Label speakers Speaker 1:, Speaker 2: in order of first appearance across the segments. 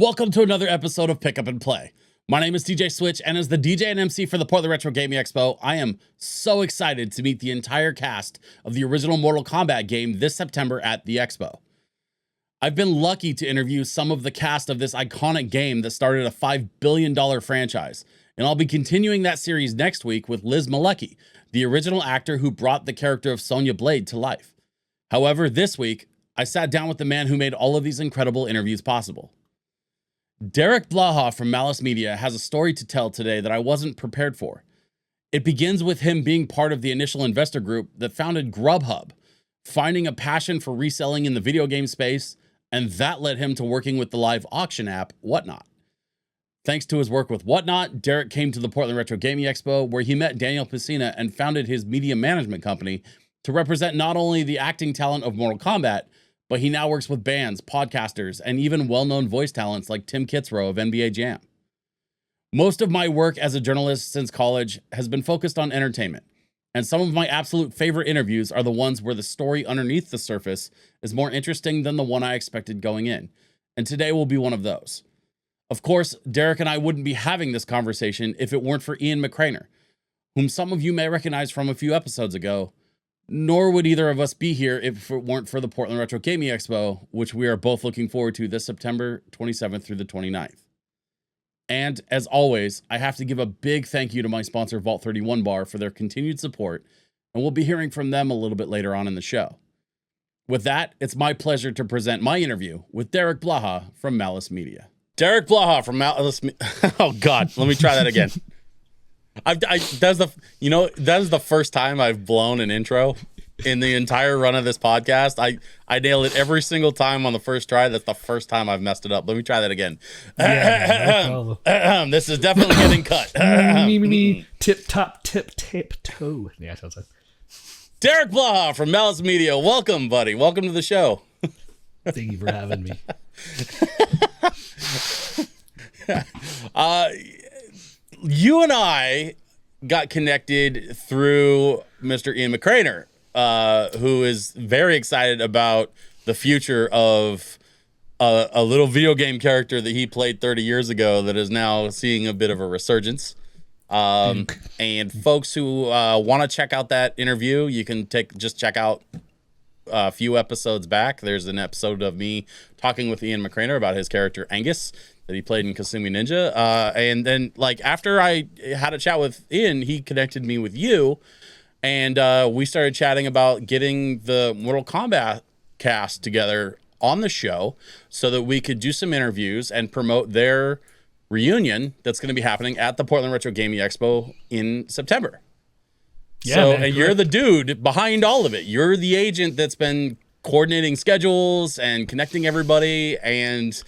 Speaker 1: Welcome to another episode of Pick Up and Play. My name is DJ Switch, and as the DJ and MC for the Portland Retro Gaming Expo, I am so excited to meet the entire cast of the original Mortal Kombat game this September at the Expo. I've been lucky to interview some of the cast of this iconic game that started a $5 billion franchise, and I'll be continuing that series next week with Liz Malecki, the original actor who brought the character of Sonya Blade to life. However, this week, I sat down with the man who made all of these incredible interviews possible. Derek Blaha from Malice Media has a story to tell today that I wasn't prepared for. It begins with him being part of the initial investor group that founded Grubhub, finding a passion for reselling in the video game space, and that led him to working with the live auction app Whatnot. Thanks to his work with Whatnot, Derek came to the Portland Retro Gaming Expo, where he met Daniel Pesina and founded his media management company to represent not only the acting talent of Mortal Kombat, but he now works with bands, podcasters, and even well-known voice talents like Tim Kitzrow of NBA Jam. Most of my work as a journalist since college has been focused on entertainment, and some of my absolute favorite interviews are the ones where the story underneath the surface is more interesting than the one I expected going in, and today will be one of those. Of course, Derek and I wouldn't be having this conversation if it weren't for Ian McCraner, whom some of you may recognize from a few episodes ago, nor would either of us be here if it weren't for the Portland Retro Gaming Expo, which we are both looking forward to this September 27th through the 29th. And as always, I have to give a big thank you to my sponsor, Vault 31 Bar, for their continued support, and we'll be hearing from them a little bit later on in the show. With that, it's my pleasure to present my interview with Derek Blaha from Malice Media. Derek Blaha from Malice Oh God, let me try that again. That's the first time I've blown an intro in the entire run of this podcast. I nail it every single time on the first try. That's the first time I've messed it up. Let me try that again. This is definitely getting cut.
Speaker 2: Tip top tip toe. Yeah, sounds like
Speaker 1: Derek Blaha from Malice Media. Welcome, buddy. Welcome to the show.
Speaker 2: Thank you for having me.
Speaker 1: You and I got connected through Mr. Ian McCraner, who is very excited about the future of a little video game character that he played 30 years ago that is now seeing a bit of a resurgence. And folks who want to check out that interview, you can check out a few episodes back. There's an episode of me talking with Ian McCraner about his character Angus that he played in Kasumi Ninja. And then after I had a chat with Ian, he connected me with you, and we started chatting about getting the Mortal Kombat cast together on the show so that we could do some interviews and promote their reunion that's going to be happening at the Portland Retro Gaming Expo in September. Yeah, so, man, and you're the dude behind all of it. You're the agent that's been coordinating schedules and connecting everybody, and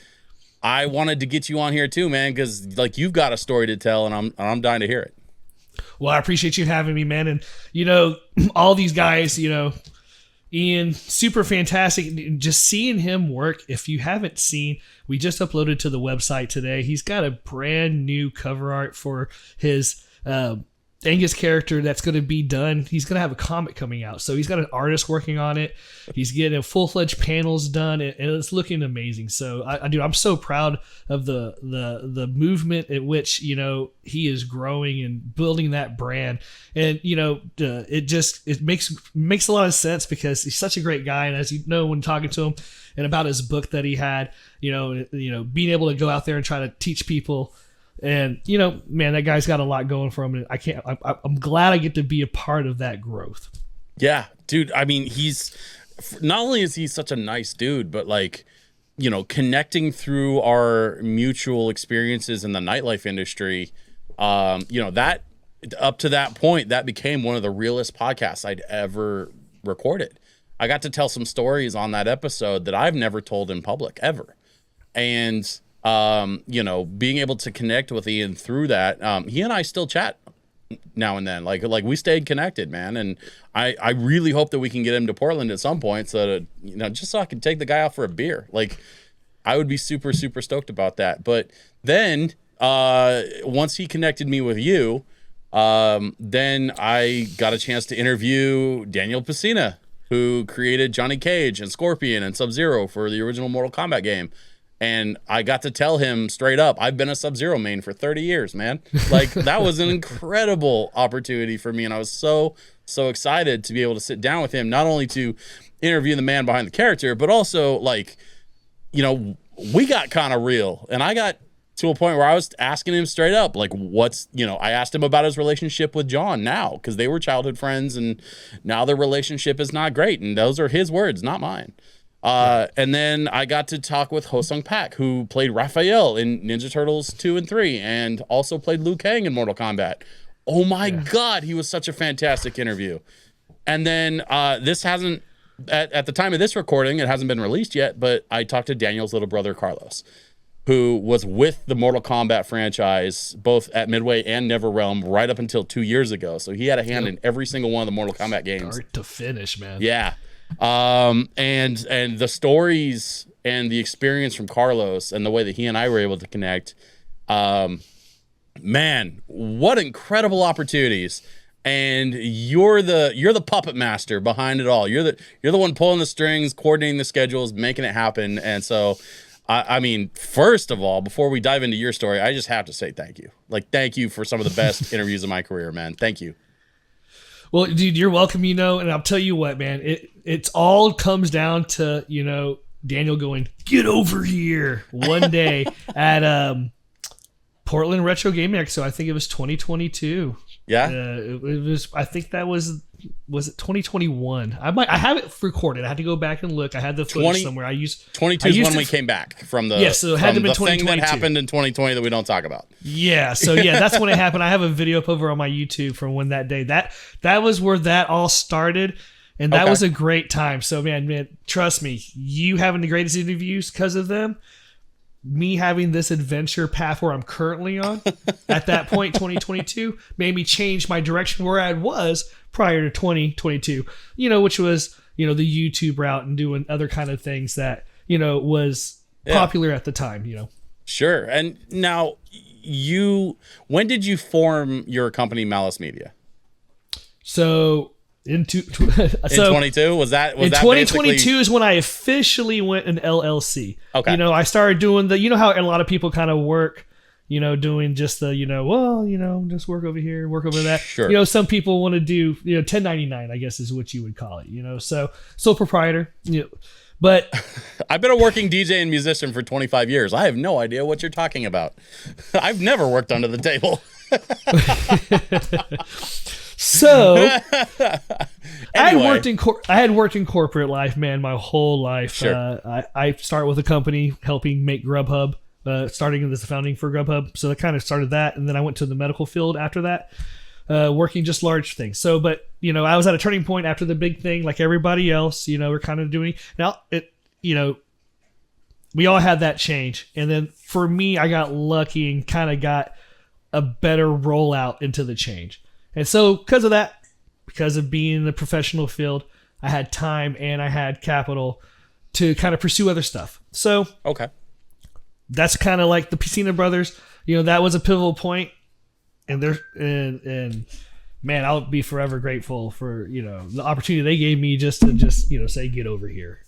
Speaker 1: I wanted to get you on here too, man, because you've got a story to tell, and I'm dying to hear it.
Speaker 2: Well, I appreciate you having me, man. And all these guys, Ian, super fantastic. Just seeing him work. If you haven't seen, we just uploaded to the website today. He's got a brand new cover art for his Angus character that's going to be done. He's going to have a comic coming out, so he's got an artist working on it. He's getting full-fledged panels done, and it's looking amazing. So I'm so proud of the movement at which he is growing and building that brand. And it makes a lot of sense because he's such a great guy, and as you know when talking to him and about his book that he had, being able to go out there and try to teach people. And, man, that guy's got a lot going for him. And I'm glad I get to be a part of that growth.
Speaker 1: Yeah, dude. I mean, he's not only is he such a nice dude, but connecting through our mutual experiences in the nightlife industry, that up to that point, that became one of the realest podcasts I'd ever recorded. I got to tell some stories on that episode that I've never told in public ever. And being able to connect with Ian through that, he and I still chat now and then, like we stayed connected, man. And I really hope that we can get him to Portland at some point so that, just so I can take the guy out for a beer. I would be super, super stoked about that. But then, once he connected me with you, then I got a chance to interview Daniel Pesina, who created Johnny Cage and Scorpion and Sub-Zero for the original Mortal Kombat game. And I got to tell him straight up, I've been a Sub-Zero main for 30 years, man. Like, that was an incredible opportunity for me. And I was so excited to be able to sit down with him, not only to interview the man behind the character, but also, like, you know, we got kind of real. And I got to a point where I was asking him straight up, like, I asked him about his relationship with John now, because they were childhood friends, and now their relationship is not great. And those are his words, not mine. And then I got to talk with Ho-Sung Pak, who played Raphael in Ninja Turtles 2 and 3, and also played Liu Kang in Mortal Kombat. Oh my God, he was such a fantastic interview. And then this hasn't, at the time of this recording, it hasn't been released yet, but I talked to Daniel's little brother, Carlos, who was with the Mortal Kombat franchise, both at Midway and NetherRealm, right up until 2 years ago. So he had a hand in every single one of the Mortal Kombat games.
Speaker 2: Start to finish, man.
Speaker 1: Yeah. And the stories and the experience from Carlos and the way that he and I were able to connect, man, what incredible opportunities. And you're the puppet master behind it all. You're the one pulling the strings, coordinating the schedules, making it happen. And so, I mean, first of all, before we dive into your story, I just have to say thank you. Like, thank you for some of the best interviews of my career, man. Thank you.
Speaker 2: Well, dude, you're welcome, and I'll tell you what, man, it's all comes down to, Daniel going, get over here one day at Portland Retro Gaming Expo. I think it was 2022.
Speaker 1: Yeah.
Speaker 2: It was, I think that was it 2021? I have it recorded. I had to go back and look. I had the footage somewhere.
Speaker 1: 22 is when we came back from the,
Speaker 2: so it had to be
Speaker 1: the
Speaker 2: 2022.
Speaker 1: thing that happened in 2020 that we don't talk about.
Speaker 2: Yeah. So yeah, that's when it happened. I have a video up over on my YouTube from when that day. That was where that all started. And that was a great time. So man, trust me, you having the greatest interviews because of them, me having this adventure path where I'm currently on at that point, 2022, made me change my direction where I was prior to 2022, which was, the YouTube route and doing other kind of things that, was popular at the time,
Speaker 1: Sure. And now when did you form your company, Malice Media?
Speaker 2: So in
Speaker 1: 22 was that
Speaker 2: in 2022 is when I officially went an LLC. Okay. I started doing how a lot of people kind of work, doing just the, just work over here, work over that.
Speaker 1: Sure.
Speaker 2: Some people want to do, 1099, I guess is what you would call it, so sole proprietor, but
Speaker 1: I've been a working DJ and musician for 25 years. I have no idea what you're talking about. I've never worked under the table.
Speaker 2: So
Speaker 1: anyway.
Speaker 2: I had worked in corporate life, man, my whole life.
Speaker 1: Sure.
Speaker 2: I started with a company helping make Grubhub, starting as the founding for Grubhub. So I kind of started that, and then I went to the medical field after that, working just large things. So, but I was at a turning point after the big thing, like everybody else. We're kind of doing now. We all had that change, and then for me, I got lucky and kind of got a better rollout into the change. And so because of that, because of being in the professional field, I had time and I had capital to kind of pursue other stuff. So that's kind of like the Piscina brothers. That was a pivotal point, and man, I'll be forever grateful for the opportunity they gave me just to say get over here.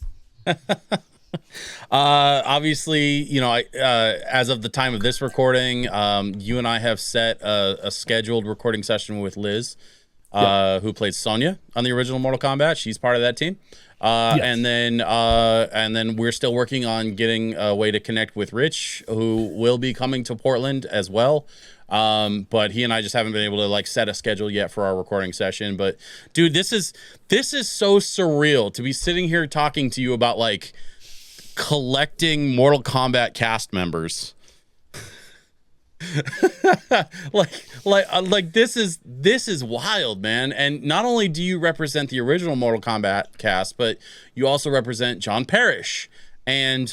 Speaker 1: Obviously, as of the time of this recording, you and I have set a scheduled recording session with Liz, who played Sonya on the original Mortal Kombat. She's part of that team. Yes. And then we're still working on getting a way to connect with Rich, who will be coming to Portland as well. But he and I just haven't been able to set a schedule yet for our recording session. But dude, this is so surreal to be sitting here talking to you about collecting Mortal Kombat cast members. This is wild, man. And not only do you represent the original Mortal Kombat cast, but you also represent John Parrish and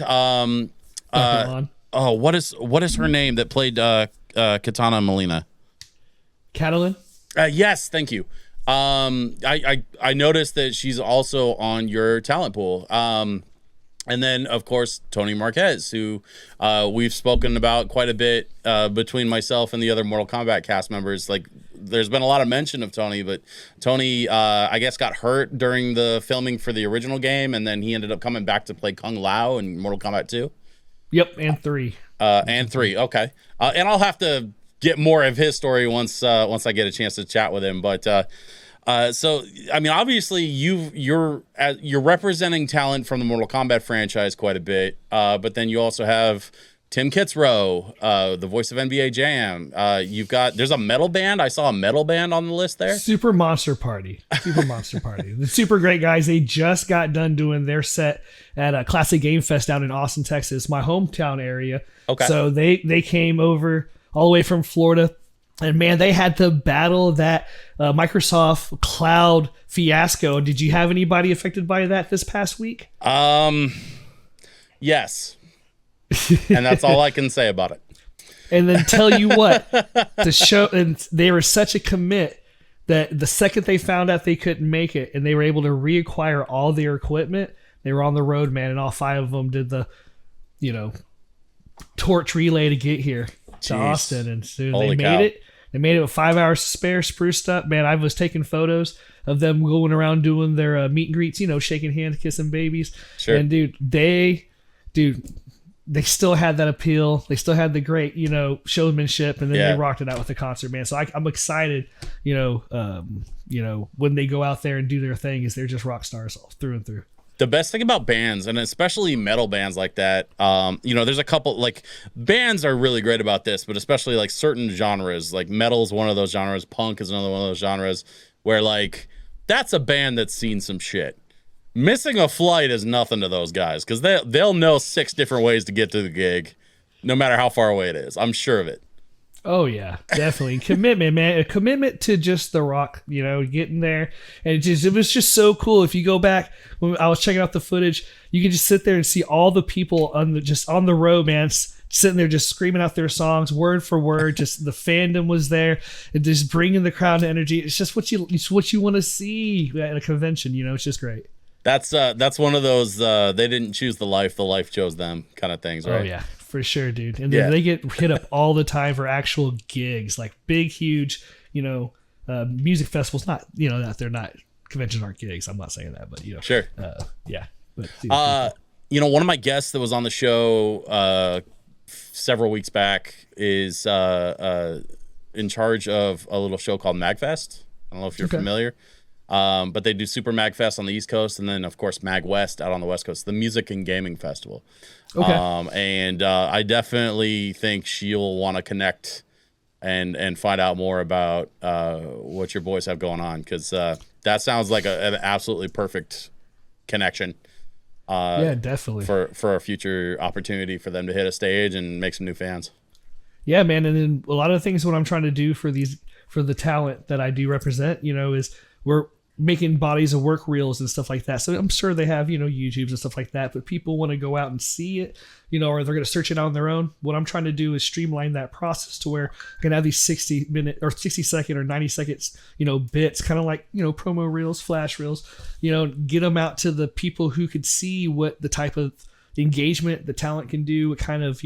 Speaker 1: what is her name that played Katana Molina?
Speaker 2: Catalan?
Speaker 1: Yes, thank you. I noticed that she's also on your talent pool. And then, of course, Tony Marquez, who we've spoken about quite a bit between myself and the other Mortal Kombat cast members. There's been a lot of mention of Tony, but Tony, I guess, got hurt during the filming for the original game, and then he ended up coming back to play Kung Lao in Mortal Kombat 2.
Speaker 2: Yep, and 3.
Speaker 1: And 3. Okay. And I'll have to get more of his story once I get a chance to chat with him. But so I mean, obviously you're representing talent from the Mortal Kombat franchise quite a bit. But then you also have Tim Kitzrow, the voice of NBA Jam. There's a metal band. I saw a metal band on the list there.
Speaker 2: Super Monster Party. The super great guys. They just got done doing their set at a Classic Game Fest down in Austin, Texas, my hometown area.
Speaker 1: Okay.
Speaker 2: So they came over all the way from Florida. And man, they had to battle that Microsoft Cloud fiasco. Did you have anybody affected by that this past week?
Speaker 1: Yes. And that's all I can say about it.
Speaker 2: And then tell you what, the show, and they were such a commit that the second they found out they couldn't make it and they were able to reacquire all their equipment, they were on the road, man, and all 5 of them did the, torch relay to get here to Austin. And soon they made it. They made it with 5 hours to spare, spruced up. Man, I was taking photos of them going around doing their meet and greets, shaking hands, kissing babies. Sure. And they still had that appeal. They still had the great, showmanship, and then they rocked it out with the concert, man. So I'm excited, when they go out there and do their thing, is they're just rock stars all through and through.
Speaker 1: The best thing about bands, and especially metal bands like that, there's a couple, like, bands are really great about this, but especially like certain genres, like metal is one of those genres, punk is another one of those genres, where like that's a band that's seen some shit. Missing a flight is nothing to those guys, because they'll know 6 different ways to get to the gig, no matter how far away it is. I'm sure of it.
Speaker 2: Oh yeah, definitely. Commitment, man. A commitment to just the rock, getting there. And it was just so cool. If you go back when I was checking out the footage, you can just sit there and see all the people on the road, man, sitting there just screaming out their songs word for word. Just the fandom was there, and just bringing the crowd energy. It's just what you want to see at a convention. It's just great.
Speaker 1: That's one of those they didn't choose the life chose them kind of things, right?
Speaker 2: Oh yeah. For sure, dude. And then they get hit up all the time for actual gigs, like big, huge, music festivals. Not, that they're not, conventions aren't gigs. I'm not saying that, but,
Speaker 1: Sure.
Speaker 2: Yeah. But,
Speaker 1: one of my guests that was on the show several weeks back is in charge of a little show called MagFest. I don't know if you're familiar. But they do Super MagFest on the East Coast, and then, of course, Mag West out on the West Coast, the Music and Gaming Festival. Okay. And I definitely think she'll want to connect and find out more about what your boys have going on, because that sounds like an absolutely perfect connection.
Speaker 2: Yeah, definitely.
Speaker 1: For a future opportunity for them to hit a stage and make some new fans.
Speaker 2: Yeah, man. And then a lot of the things what I'm trying to do for the talent that I do represent, is we're making bodies of work reels and stuff like that. So I'm sure they have, YouTubes and stuff like that, but people want to go out and see it, or they're going to search it out on their own. What I'm trying to do is streamline that process to where I can have these 60-minute or 60-second or 90 seconds, bits, kind of like, promo reels, flash reels, get them out to the people who could see what the type of engagement the talent can do, what kind of,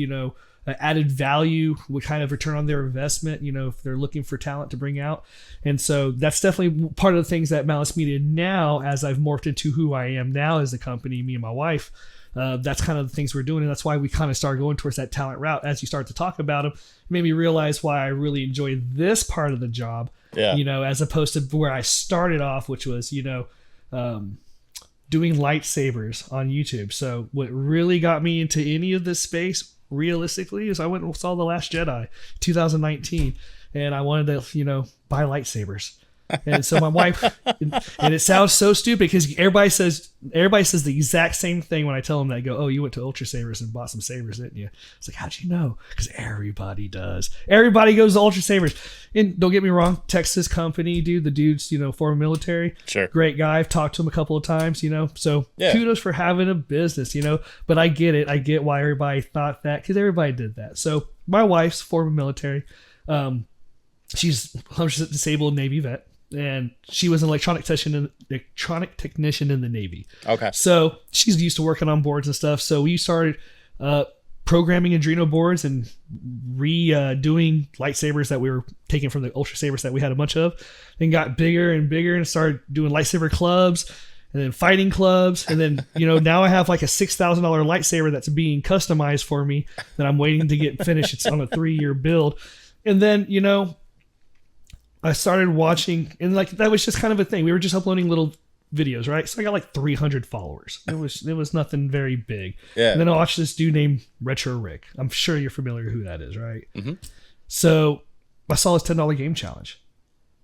Speaker 2: added value, what kind of return on their investment, if they're looking for talent to bring out. And so that's definitely part of the things that Malice Media now, as I've morphed into who I am now as a company, me and my wife, that's kind of the things we're doing. And that's why we kind of started going towards that talent route. As you start to talk about them, it made me realize why I really enjoy this part of the job, as opposed to where I started off, which was, doing lightsabers on YouTube. So what really got me into any of this space realistically is I went and saw The Last Jedi 2019, and I wanted to buy lightsabers. And so my wife, and it sounds so stupid because everybody says the exact same thing when I tell them that. I go, oh, you went to Ultra Sabers and bought some sabers, didn't you? It's like, how'd you know? Because everybody does. Everybody goes to Ultra Sabers. And don't get me wrong, Texas company, dude. The dude's, former military. Sure. Great guy. I've talked to him a couple of times, So kudos for having a business, But I get it. I get why everybody thought that, because everybody did that. So my wife's former military. She's 100% disabled Navy vet. And she was an electronic technician in the Navy. Okay. So she's used to working on boards and stuff. So we started programming Adreno boards and redoing lightsabers that we were taking from the Ultra Sabers that we had a bunch of. And got bigger and bigger and started doing lightsaber clubs. and then fighting clubs, and then now I have like a $6,000 lightsaber that's being customized for me that I'm waiting to get finished. It's on a 3-year build, and then I started watching, and like that was just kind of a thing. We were just uploading little videos, right? So I got like 300 followers. It was nothing very big.
Speaker 1: Yeah.
Speaker 2: And then I watched this dude named Retro Rick. I'm sure you're familiar who that is, right?
Speaker 1: Mm-hmm.
Speaker 2: So I saw his $10 game challenge,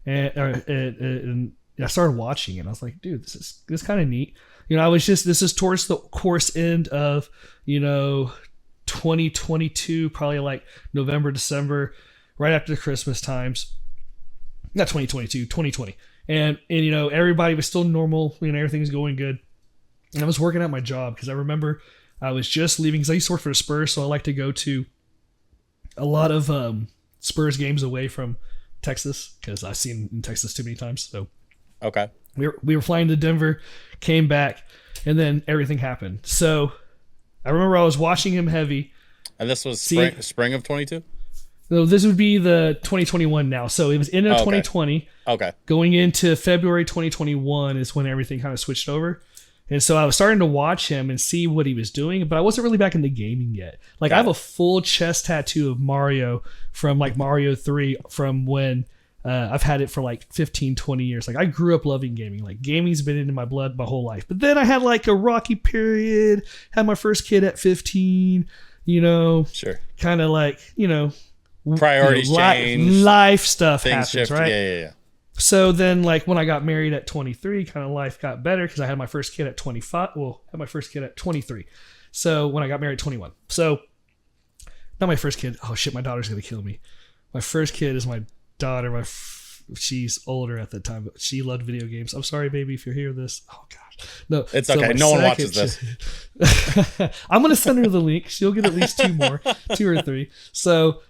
Speaker 2: and I started watching it. And I was like, dude, this is kind of neat. This is towards the course end of 2022, probably like November, December, right after the Christmas times. Not 2022, 2020. And everybody was still normal. Everything was going good. And I was working at my job because I remember I was just leaving because I used to work for the Spurs. So I like to go to a lot of Spurs games away from Texas because I've seen in Texas too many times. So
Speaker 1: okay,
Speaker 2: we were flying to Denver, came back, and then everything happened. So I remember I was watching him heavy.
Speaker 1: And this was spring of 22?
Speaker 2: So this would be the 2021 now. So it was in 2020.
Speaker 1: Okay.
Speaker 2: Going into February 2021 is when everything kind of switched over. And so I was starting to watch him and see what he was doing, but I wasn't really back into gaming yet. Like I have a full chest tattoo of Mario from like Mario 3 from when I've had it for like 15, 20 years. Like I grew up loving gaming. Like gaming's been in my blood my whole life. But then I had like a rocky period, had my first kid at 15,
Speaker 1: Sure.
Speaker 2: Kind of like,
Speaker 1: priorities change,
Speaker 2: life stuff
Speaker 1: things
Speaker 2: happens,
Speaker 1: shift.
Speaker 2: right?
Speaker 1: Yeah.
Speaker 2: So then, like when I got married at 23, kind of life got better because I had my first kid at 25. Well, had my first kid at 23. So when I got married, 21. So not my first kid. Oh shit, my daughter's gonna kill me. My first kid is my daughter. She's older at the time, but she loved video games. I'm sorry, baby, if you hear this. Oh gosh, no,
Speaker 1: it's okay. No one watches this.
Speaker 2: I'm gonna send her the link. She'll get at least 2 or 3. So.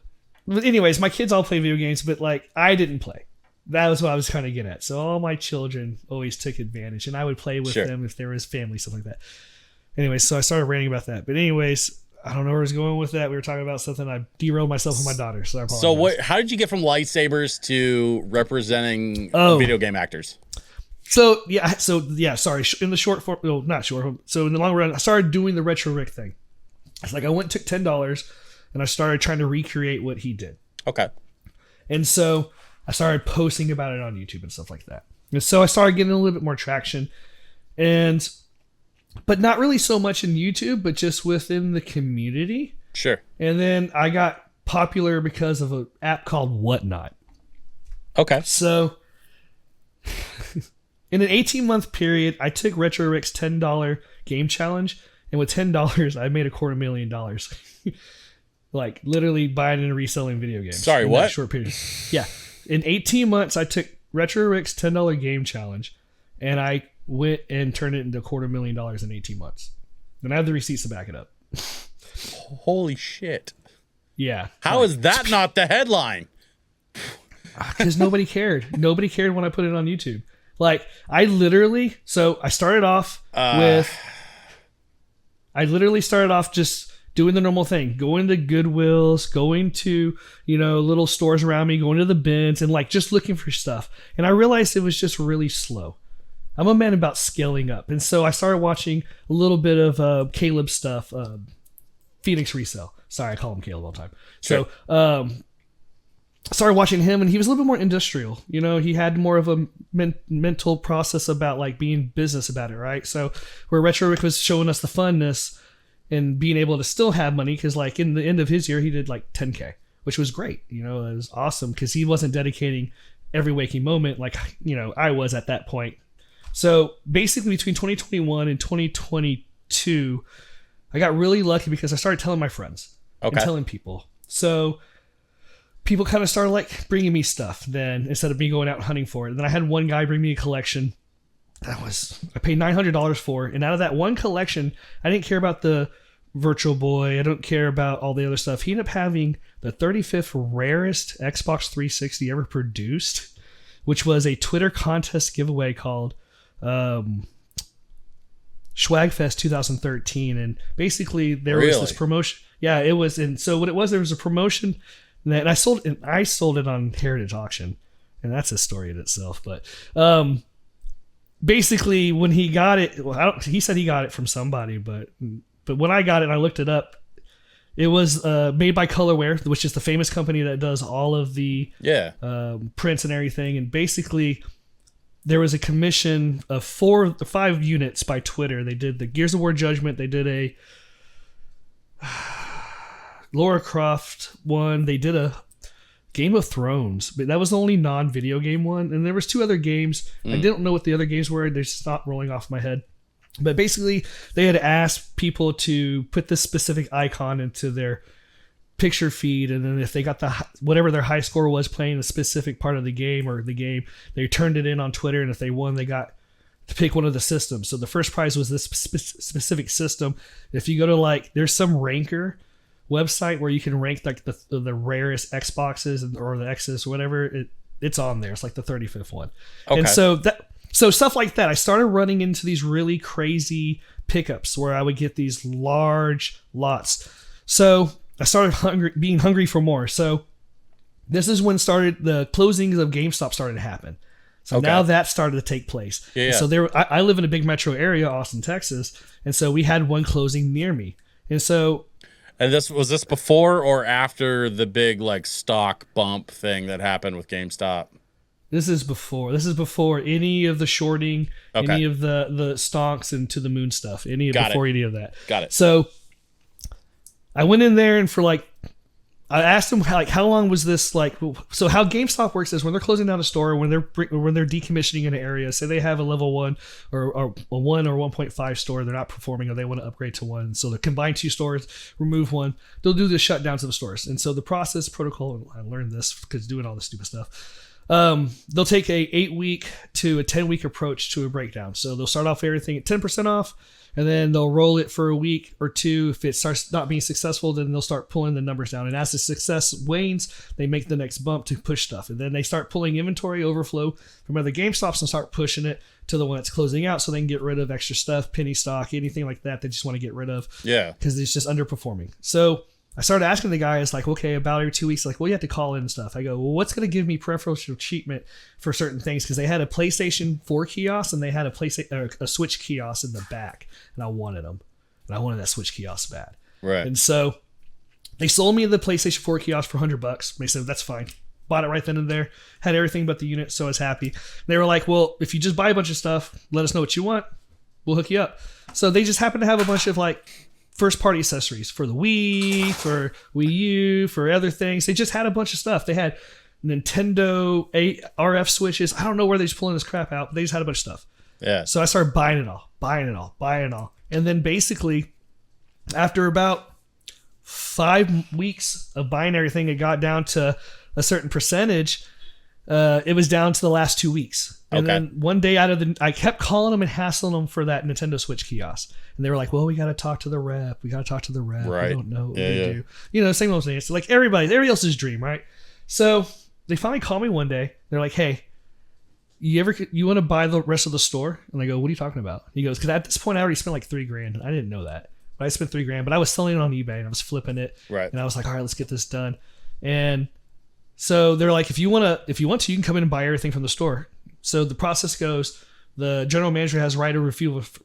Speaker 2: But anyways, my kids all play video games, but like I didn't play. That was what I was kind of getting at. So all my children always took advantage, and I would play with them if there was family, stuff like that. Anyways, so I started ranting about that. But anyways, I don't know where I was going with that. We were talking about something. I derailed myself with my daughter, so I apologize.
Speaker 1: So how did you get from lightsabers to representing video game actors?
Speaker 2: So sorry. In the short form, no, not short. So in the long run, I started doing the Retro Rick thing. It's like I went and took $10. And I started trying to recreate what he did.
Speaker 1: Okay.
Speaker 2: And so I started posting about it on YouTube and stuff like that. And so I started getting a little bit more traction. But not really so much in YouTube, but just within the community.
Speaker 1: Sure.
Speaker 2: And then I got popular because of an app called Whatnot.
Speaker 1: Okay.
Speaker 2: So in an 18-month period, I took Retro Rick's $10 game challenge. And with $10, I made $250,000. Like literally buying and reselling video games.
Speaker 1: Sorry,
Speaker 2: in
Speaker 1: what?
Speaker 2: That short period. Yeah. In 18 months, I took Retro Rick's $10 game challenge and I went and turned it into $250,000 in 18 months. And I have the receipts to back it up.
Speaker 1: Holy shit.
Speaker 2: Yeah.
Speaker 1: How is that not the headline?
Speaker 2: Because nobody cared. Nobody cared when I put it on YouTube. Like I literally started off just doing the normal thing, going to Goodwills, going to, little stores around me, going to the bins and like just looking for stuff. And I realized it was just really slow. I'm a man about scaling up. And so I started watching a little bit of Caleb's stuff, Phoenix Resale. Sorry, I call him Caleb all the time.
Speaker 1: Sure.
Speaker 2: So started watching him and he was a little bit more industrial. He had more of a mental process about like being business about it, right? So where Retro Rick was showing us the funness and being able to still have money because like in the end of his year he did like 10K, which was great. It was awesome because he wasn't dedicating every waking moment like I was at that point. So basically between 2021 and 2022 I got really lucky because I started telling my friends and telling people. So people kind of started like bringing me stuff then instead of me going out hunting for it. And then I had one guy bring me a collection I paid $900 for, and out of that one collection, I didn't care about the Virtual Boy. I don't care about all the other stuff. He ended up having the 35th rarest Xbox 360 ever produced, which was a Twitter contest giveaway called Swagfest 2013. And basically there was this promotion. Yeah, it was. And so what it was, there was a promotion that I sold it on Heritage Auction. And that's a story in itself. But basically when he got it, well, he said he got it from somebody, but when I got it and I looked it up, it was made by Colorware, which is the famous company that does all of the prints and everything. And basically, there was a commission of 5 units by Twitter. They did the Gears of War Judgment. They did a Lara Croft one. They did a Game of Thrones, but that was the only non-video game one. And there was 2 other games. I didn't know what the other games were. They're just not rolling off my head. But basically, they had asked people to put this specific icon into their picture feed, and then if they got whatever their high score was playing a specific part of the game, they turned it in on Twitter, and if they won, they got to pick one of the systems. So the first prize was this specific system. If you go to there's some ranker website where you can rank the rarest Xboxes or the X's or whatever, it's on there. It's like the 35th one. Okay. And so stuff like that, I started running into these really crazy pickups where I would get these large lots. So I started being hungry for more. So this is when the closings of GameStop started to happen. So now that started to take place. Yeah. So I live in a big metro area, Austin, Texas, and so we had one closing near me. And so,
Speaker 1: and was this before or after the big stock bump thing that happened with GameStop?
Speaker 2: This is before. This is before any of the shorting, any of the stonks and to the moon stuff. Any of any of that. Got it. So I went in there and I asked them how long was this so how GameStop works is when they're closing down a store, when they're decommissioning an area, say they have a level 1 or a 1 or 1.5 store, they're not performing or they want to upgrade to 1. So they combine 2 stores, remove 1. They'll do the shutdowns of the stores. And so the process protocol, I learned this because doing all this stupid stuff. They'll take a 8-week to a 10-week approach to a breakdown. So they'll start off everything at 10% off, and then they'll roll it for a week or 2. If it starts not being successful, then they'll start pulling the numbers down. And as the success wanes, they make the next bump to push stuff. And then they start pulling inventory overflow from other GameStops and start pushing it to the one that's closing out so they can get rid of extra stuff, penny stock, anything like that they just want to get rid of. Yeah. Because it's just underperforming. So I started asking the guys okay, about every 2 weeks, well, you have to call in and stuff. I go, well, what's going to give me preferential treatment for certain things? Because they had a PlayStation 4 kiosk and they had a Switch kiosk in the back, and I wanted them. And I wanted that Switch kiosk bad. Right. And so they sold me the PlayStation 4 kiosk for $100. They said, that's fine. Bought it right then and there. Had everything but the unit, so I was happy. They were like, well, if you just buy a bunch of stuff, let us know what you want. We'll hook you up. So they just happened to have a bunch of first-party accessories for the Wii, for Wii U, for other things. They just had a bunch of stuff. They had Nintendo RF switches. I don't know where they're just pulling this crap out, but they just had a bunch of stuff. Yeah. So I started buying it all. And then basically, after about 5 weeks of buying everything, it got down to a certain percentage. It was down to the last 2 weeks. And then one day I kept calling them and hassling them for that Nintendo Switch kiosk. And they were like, well, we got to talk to the rep. Right. We don't know what we do. Same old thing. It's everybody else's dream, right? So they finally called me one day. They're like, hey, you want to buy the rest of the store? And I go, what are you talking about? He goes, because at this point I already spent $3,000. I didn't know that. But I spent $3,000, but I was selling it on eBay and I was flipping it. Right. And I was like, all right, let's get this done. And so they're like, if you want to, you can come in and buy everything from the store. So the process goes, the general manager has right of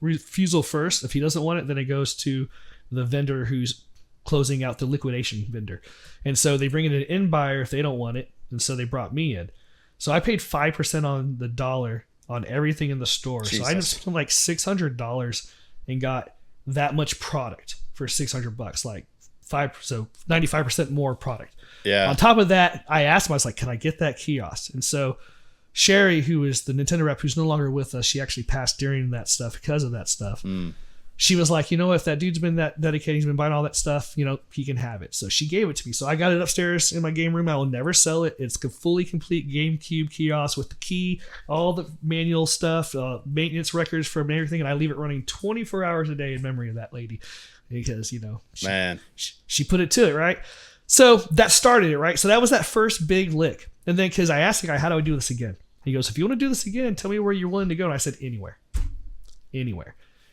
Speaker 2: refusal first. If he doesn't want it, then it goes to the vendor who's closing out the liquidation vendor. And so they bring in an in buyer if they don't want it. And so they brought me in. So I paid 5% on the dollar on everything in the store. Jesus. So I just spent $600 and got that much product for $600, so 95% more product. Yeah. On top of that, I asked him, I was like, can I get that kiosk? And so Sherry, who is the Nintendo rep, who's no longer with us, she actually passed during that stuff because of that stuff. She was like, if that dude's been that dedicated, he's been buying all that stuff, he can have it. So she gave it to me. So I got it upstairs in my game room. I will never sell it. It's a fully complete GameCube kiosk with the key, all the manual stuff, maintenance records from everything. And I leave it running 24 hours a day in memory of that lady because, she put it to it, right? So that started it, right? So that was that first big lick. And then because I asked the guy, how do I do this again? He goes, if you want to do this again, tell me where you're willing to go. And I said, anywhere.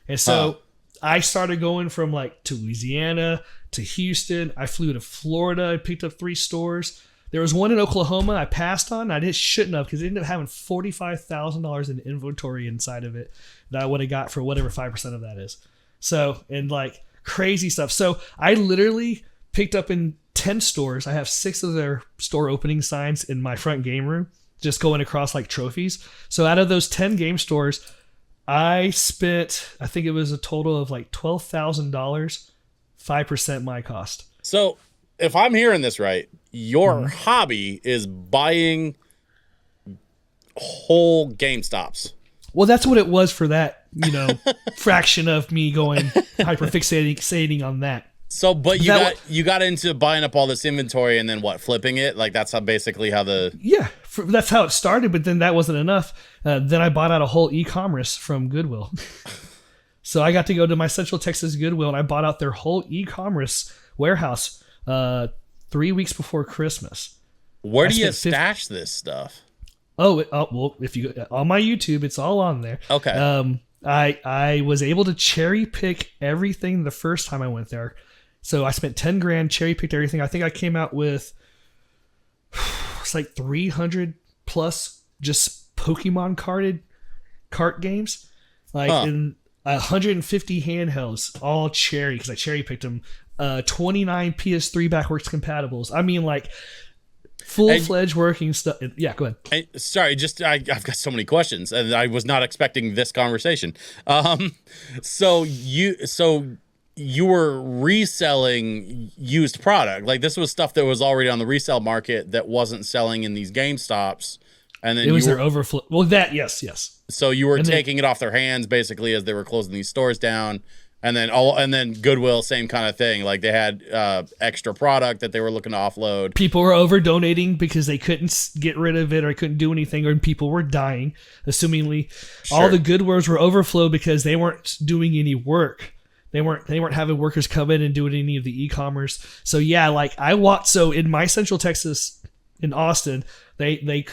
Speaker 2: And so I started going from to Louisiana to Houston. I flew to Florida. I picked up 3 stores There was one in Oklahoma I passed on. I just shouldn't have, because it ended up having $45,000 in inventory inside of it that I would have got for whatever 5% of that is. So, and like crazy stuff. So I literally picked up in 10 stores. I have 6 of their store opening signs in my front game room, just going across like trophies. So out of those 10 game stores, I spent, I think it was a total of like $12,000, 5% my cost.
Speaker 1: So if I'm hearing this right, your hobby is buying whole GameStops.
Speaker 2: Well, that's what it was for that, fraction of me going hyperfixating on that.
Speaker 1: So, but you got into buying up all this inventory and then what, flipping it? Like that's basically how
Speaker 2: that's how it started. But then that wasn't enough. Then I bought out a whole e-commerce from Goodwill. So I got to go to my Central Texas Goodwill and I bought out their whole e-commerce warehouse 3 weeks before Christmas.
Speaker 1: Where do you stash this stuff?
Speaker 2: Well, if you on my YouTube, it's all on there.
Speaker 1: Okay.
Speaker 2: I was able to cherry pick everything the first time I went there. So I spent 10 grand, cherry picked everything. I think I came out with it's like 300 plus just Pokemon cart games, in 150 handhelds, all cherry because I cherry picked them. 29 PS3 backwards compatibles. I mean, like full-fledged working stuff. Yeah, go ahead.
Speaker 1: Sorry, I've got so many questions, and I was not expecting this conversation. So you were reselling used product. Like this was stuff that was already on the resale market that wasn't selling in these GameStops, and then
Speaker 2: it was their overflow. Well, yes.
Speaker 1: So you were taking it off their hands basically as they were closing these stores down. And then Goodwill, same kind of thing. Like they had extra product that they were looking to offload.
Speaker 2: People were over donating because they couldn't get rid of it or couldn't do anything, or people were dying. Assumingly, all the Goodwills were overflow because they weren't doing any work. They weren't having workers come in and doing any of the e-commerce. So yeah, like I walked. So in my Central Texas, in Austin, they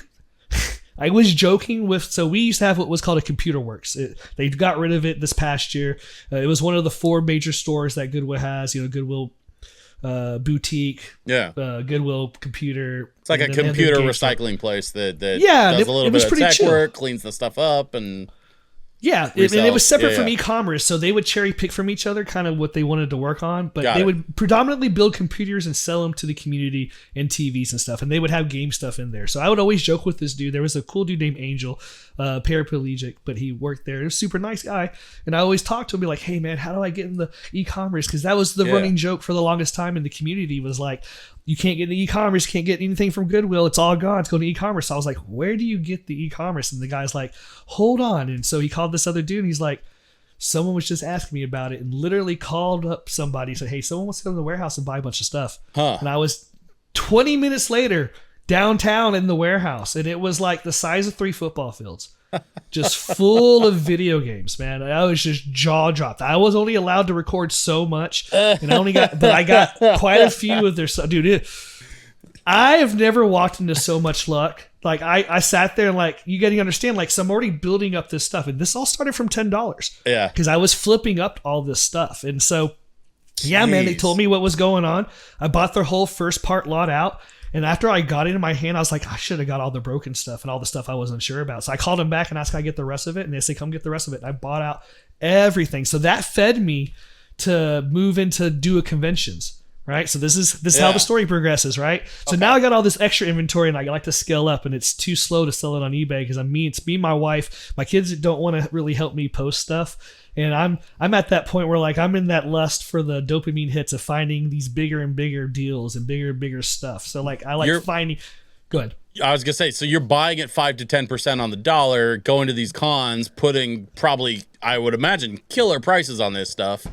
Speaker 2: I was joking with, so we used to have what was called a Computer Works. They got rid of it this past year. It was one of the 4 major stores that Goodwill has, Goodwill Boutique, Goodwill Computer.
Speaker 1: It's like a computer recycling place that does a little bit of tech work, cleans the stuff up, and
Speaker 2: and it was separate from e-commerce, so they would cherry pick from each other kind of what they wanted to work on, but they would predominantly build computers and sell them to the community and TVs and stuff, and they would have game stuff in there. So I would always joke with this dude. There was a cool dude named Angel, paraplegic, but he worked there. He was a super nice guy, and I always talked to him, be like, hey man, how do I get in the e-commerce? Because that was the running joke for the longest time in the community, was like, you can't get the e-commerce, can't get anything from Goodwill, it's all gone, it's going to e-commerce. So I was like, where do you get the e-commerce? And the guy's like, hold on. And so he called this other dude, and he's like, someone was just asking me about it, and literally called up somebody, said, hey, someone wants to go to the warehouse and buy a bunch of stuff. And I was 20 minutes later downtown in the warehouse, and it was like the size of 3 football fields, just full of video games, man. I was just jaw dropped. I was only allowed to record so much, and I got quite a few of their stuff. Dude, I have never walked into so much luck. Like I sat there and like, you got to understand, like, so I'm already building up this stuff, and this all started from $10.
Speaker 1: Yeah.
Speaker 2: Because I was flipping up all this stuff. And so, yeah, man, they told me what was going on. I bought their whole first part lot out. And after I got it in my hand, I was like, I should have got all the broken stuff and all the stuff I wasn't sure about. So I called them back and asked, can I get the rest of it? And they said, come get the rest of it. And I bought out everything. So that fed me to move into do a conventions, right? So this is how the story progresses, right? So now I got all this extra inventory, and I like to scale up, and it's too slow to sell it on eBay because it's me and my wife. My kids don't want to really help me post stuff. And I'm at that point where, like, I'm in that lust for the dopamine hits of finding these bigger and bigger deals and bigger stuff. So like I like finding. Go ahead.
Speaker 1: I was gonna say, so you're buying at 5 to 10% on the dollar, going to these cons, putting probably, I would imagine, killer prices on this stuff,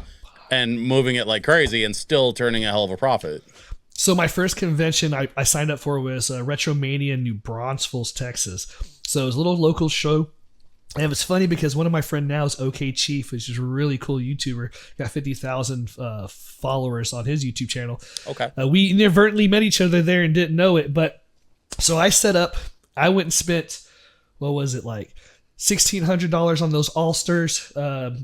Speaker 1: and moving it like crazy, and still turning a hell of a profit.
Speaker 2: So my first convention I signed up for was Retromania in New Braunfels, Texas. So it was a little local show. And it was funny because one of my friends now is OK Chief, which is a really cool YouTuber. Got 50,000 followers on his YouTube channel.
Speaker 1: Okay.
Speaker 2: We inadvertently met each other there and didn't know it. But so I went and spent, what was it, like $1,600 on those All-Stars,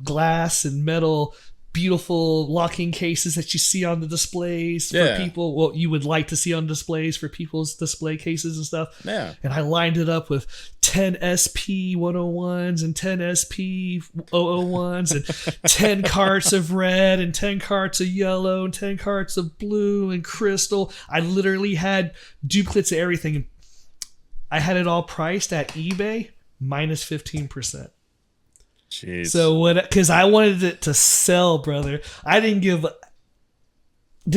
Speaker 2: glass and metal beautiful locking cases that you see on the displays for people. Well, you would like to see on displays for people's display cases and stuff.
Speaker 1: Yeah.
Speaker 2: And I lined it up with 10 SP 101s and 10 SP 001s and 10 carts of red and 10 carts of yellow and 10 carts of blue and crystal. I literally had duplicates of everything. I had it all priced at eBay minus 15%.
Speaker 1: Jeez.
Speaker 2: So because I wanted it to sell, brother. I did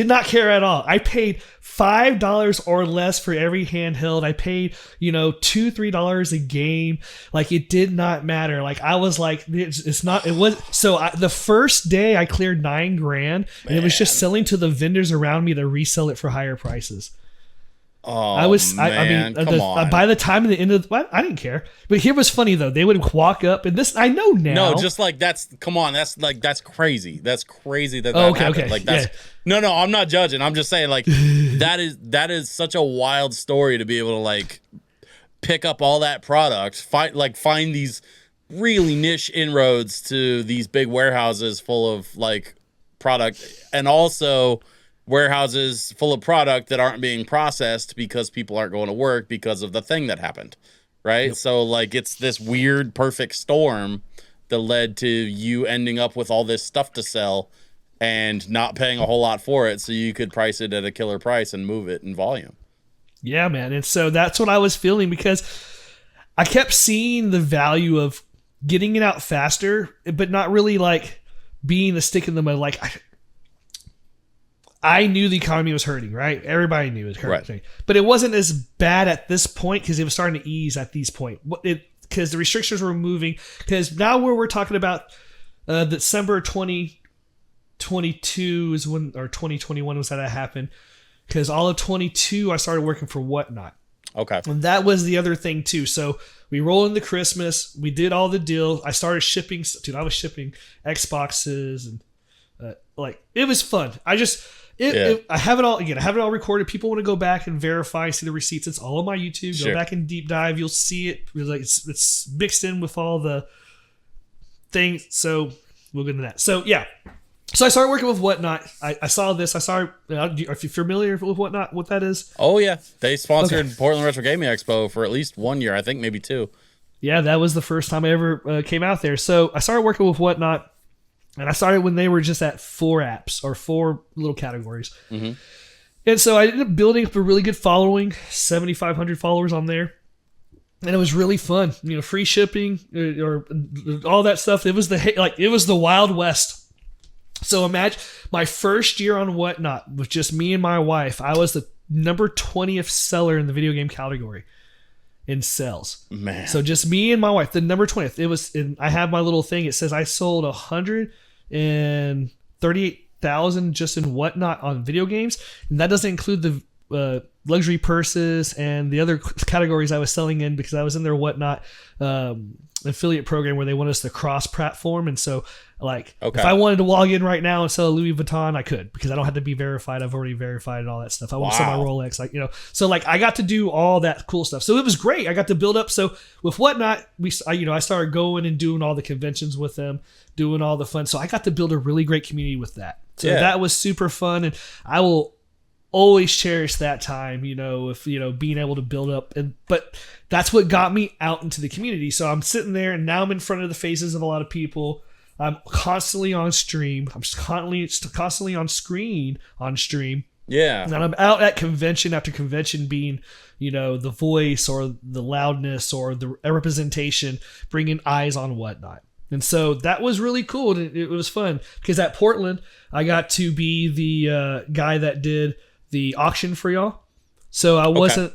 Speaker 2: not care at all. I paid $5 or less for every handheld. I paid, $2-3 a game. Like, it did not matter. Like, I was like, it's not, it was. So the first day I cleared $9,000 and it was just selling to the vendors around me to resell it for higher prices.
Speaker 1: Oh,
Speaker 2: I mean, by the time of the end of I didn't care. But here was funny though. They would walk up, and this I know now.
Speaker 1: No, just like that's crazy. That's crazy that
Speaker 2: okay,
Speaker 1: happened.
Speaker 2: okay.
Speaker 1: Like that's no, I'm not judging. I'm just saying like that is such a wild story to be able to like pick up all that product, find these really niche inroads to these big warehouses full of like product, and also warehouses full of product that aren't being processed because people aren't going to work because of the thing that happened, right? Yep. So like it's this weird perfect storm that led to you ending up with all this stuff to sell and not paying a whole lot for it, so you could price it at a killer price and move it in volume. Yeah, man. And so that's what I was feeling, because I kept seeing the value of getting it out faster, but not really like being a stick in the mud. Like I knew the economy was hurting, right? Everybody knew it was hurting. Right. But it wasn't as bad at this point because it was starting to ease at these point. Because the restrictions were moving. Because now where we're talking about December 2022 is when, or 2021 was that happened. Because all of 22, I started working for Whatnot. Okay. And that was the other thing too. So we roll into Christmas. We did all the deal. I started shipping. Dude, I was shipping Xboxes and like it was fun. I have it all again. I have it all recorded. People want to go back and verify, see the receipts. It's all on my YouTube. Sure. Go back and deep dive. You'll see it. Like it's mixed in with all the things. So we'll get into that. So yeah. So I started working with Whatnot. I saw this. I saw. If you're familiar with Whatnot, what that is? Oh yeah, they sponsored Portland Retro Gaming Expo for at least 1 year. I think maybe 2. Yeah, that was the first time I ever came out there. So I started working with Whatnot. And I started when they were just at 4 apps or 4 little categories. Mm-hmm. And so I ended up building up a really good following, 7,500 followers on there. And it was really fun. Free shipping or all that stuff. It was the Wild West. So imagine my first year on Whatnot with just me and my wife. I was the number 20th seller in the video game category in sales. Man. So just me and my wife, the number 20th. It was, and I have my little thing. It says I sold 138,000 just in Whatnot on video games, and that doesn't include the luxury purses and the other categories I was selling in, because I was in their Whatnot affiliate program where they want us to cross-platform. And so if I wanted to log in right now and sell a Louis Vuitton, I could, because I don't have to be verified. I've already verified and all that stuff. I want to sell my Rolex, so I got to do all that cool stuff. So it was great. I got to build up. So with Whatnot, I started going and doing all the conventions with them, doing all the fun. So I got to build a really great community with that. So that was super fun, and I will always cherish that time, being able to build up. But that's what got me out into the community. So I'm sitting there, and now I'm in front of the faces of a lot of people. I'm constantly on stream. I'm constantly on screen on stream. Yeah. And I'm out at convention after convention, being, the voice or the loudness or the representation, bringing eyes on Whatnot. And so that was really cool. And it was fun because at Portland, I got to be the guy that did the auction for y'all. So I wasn't,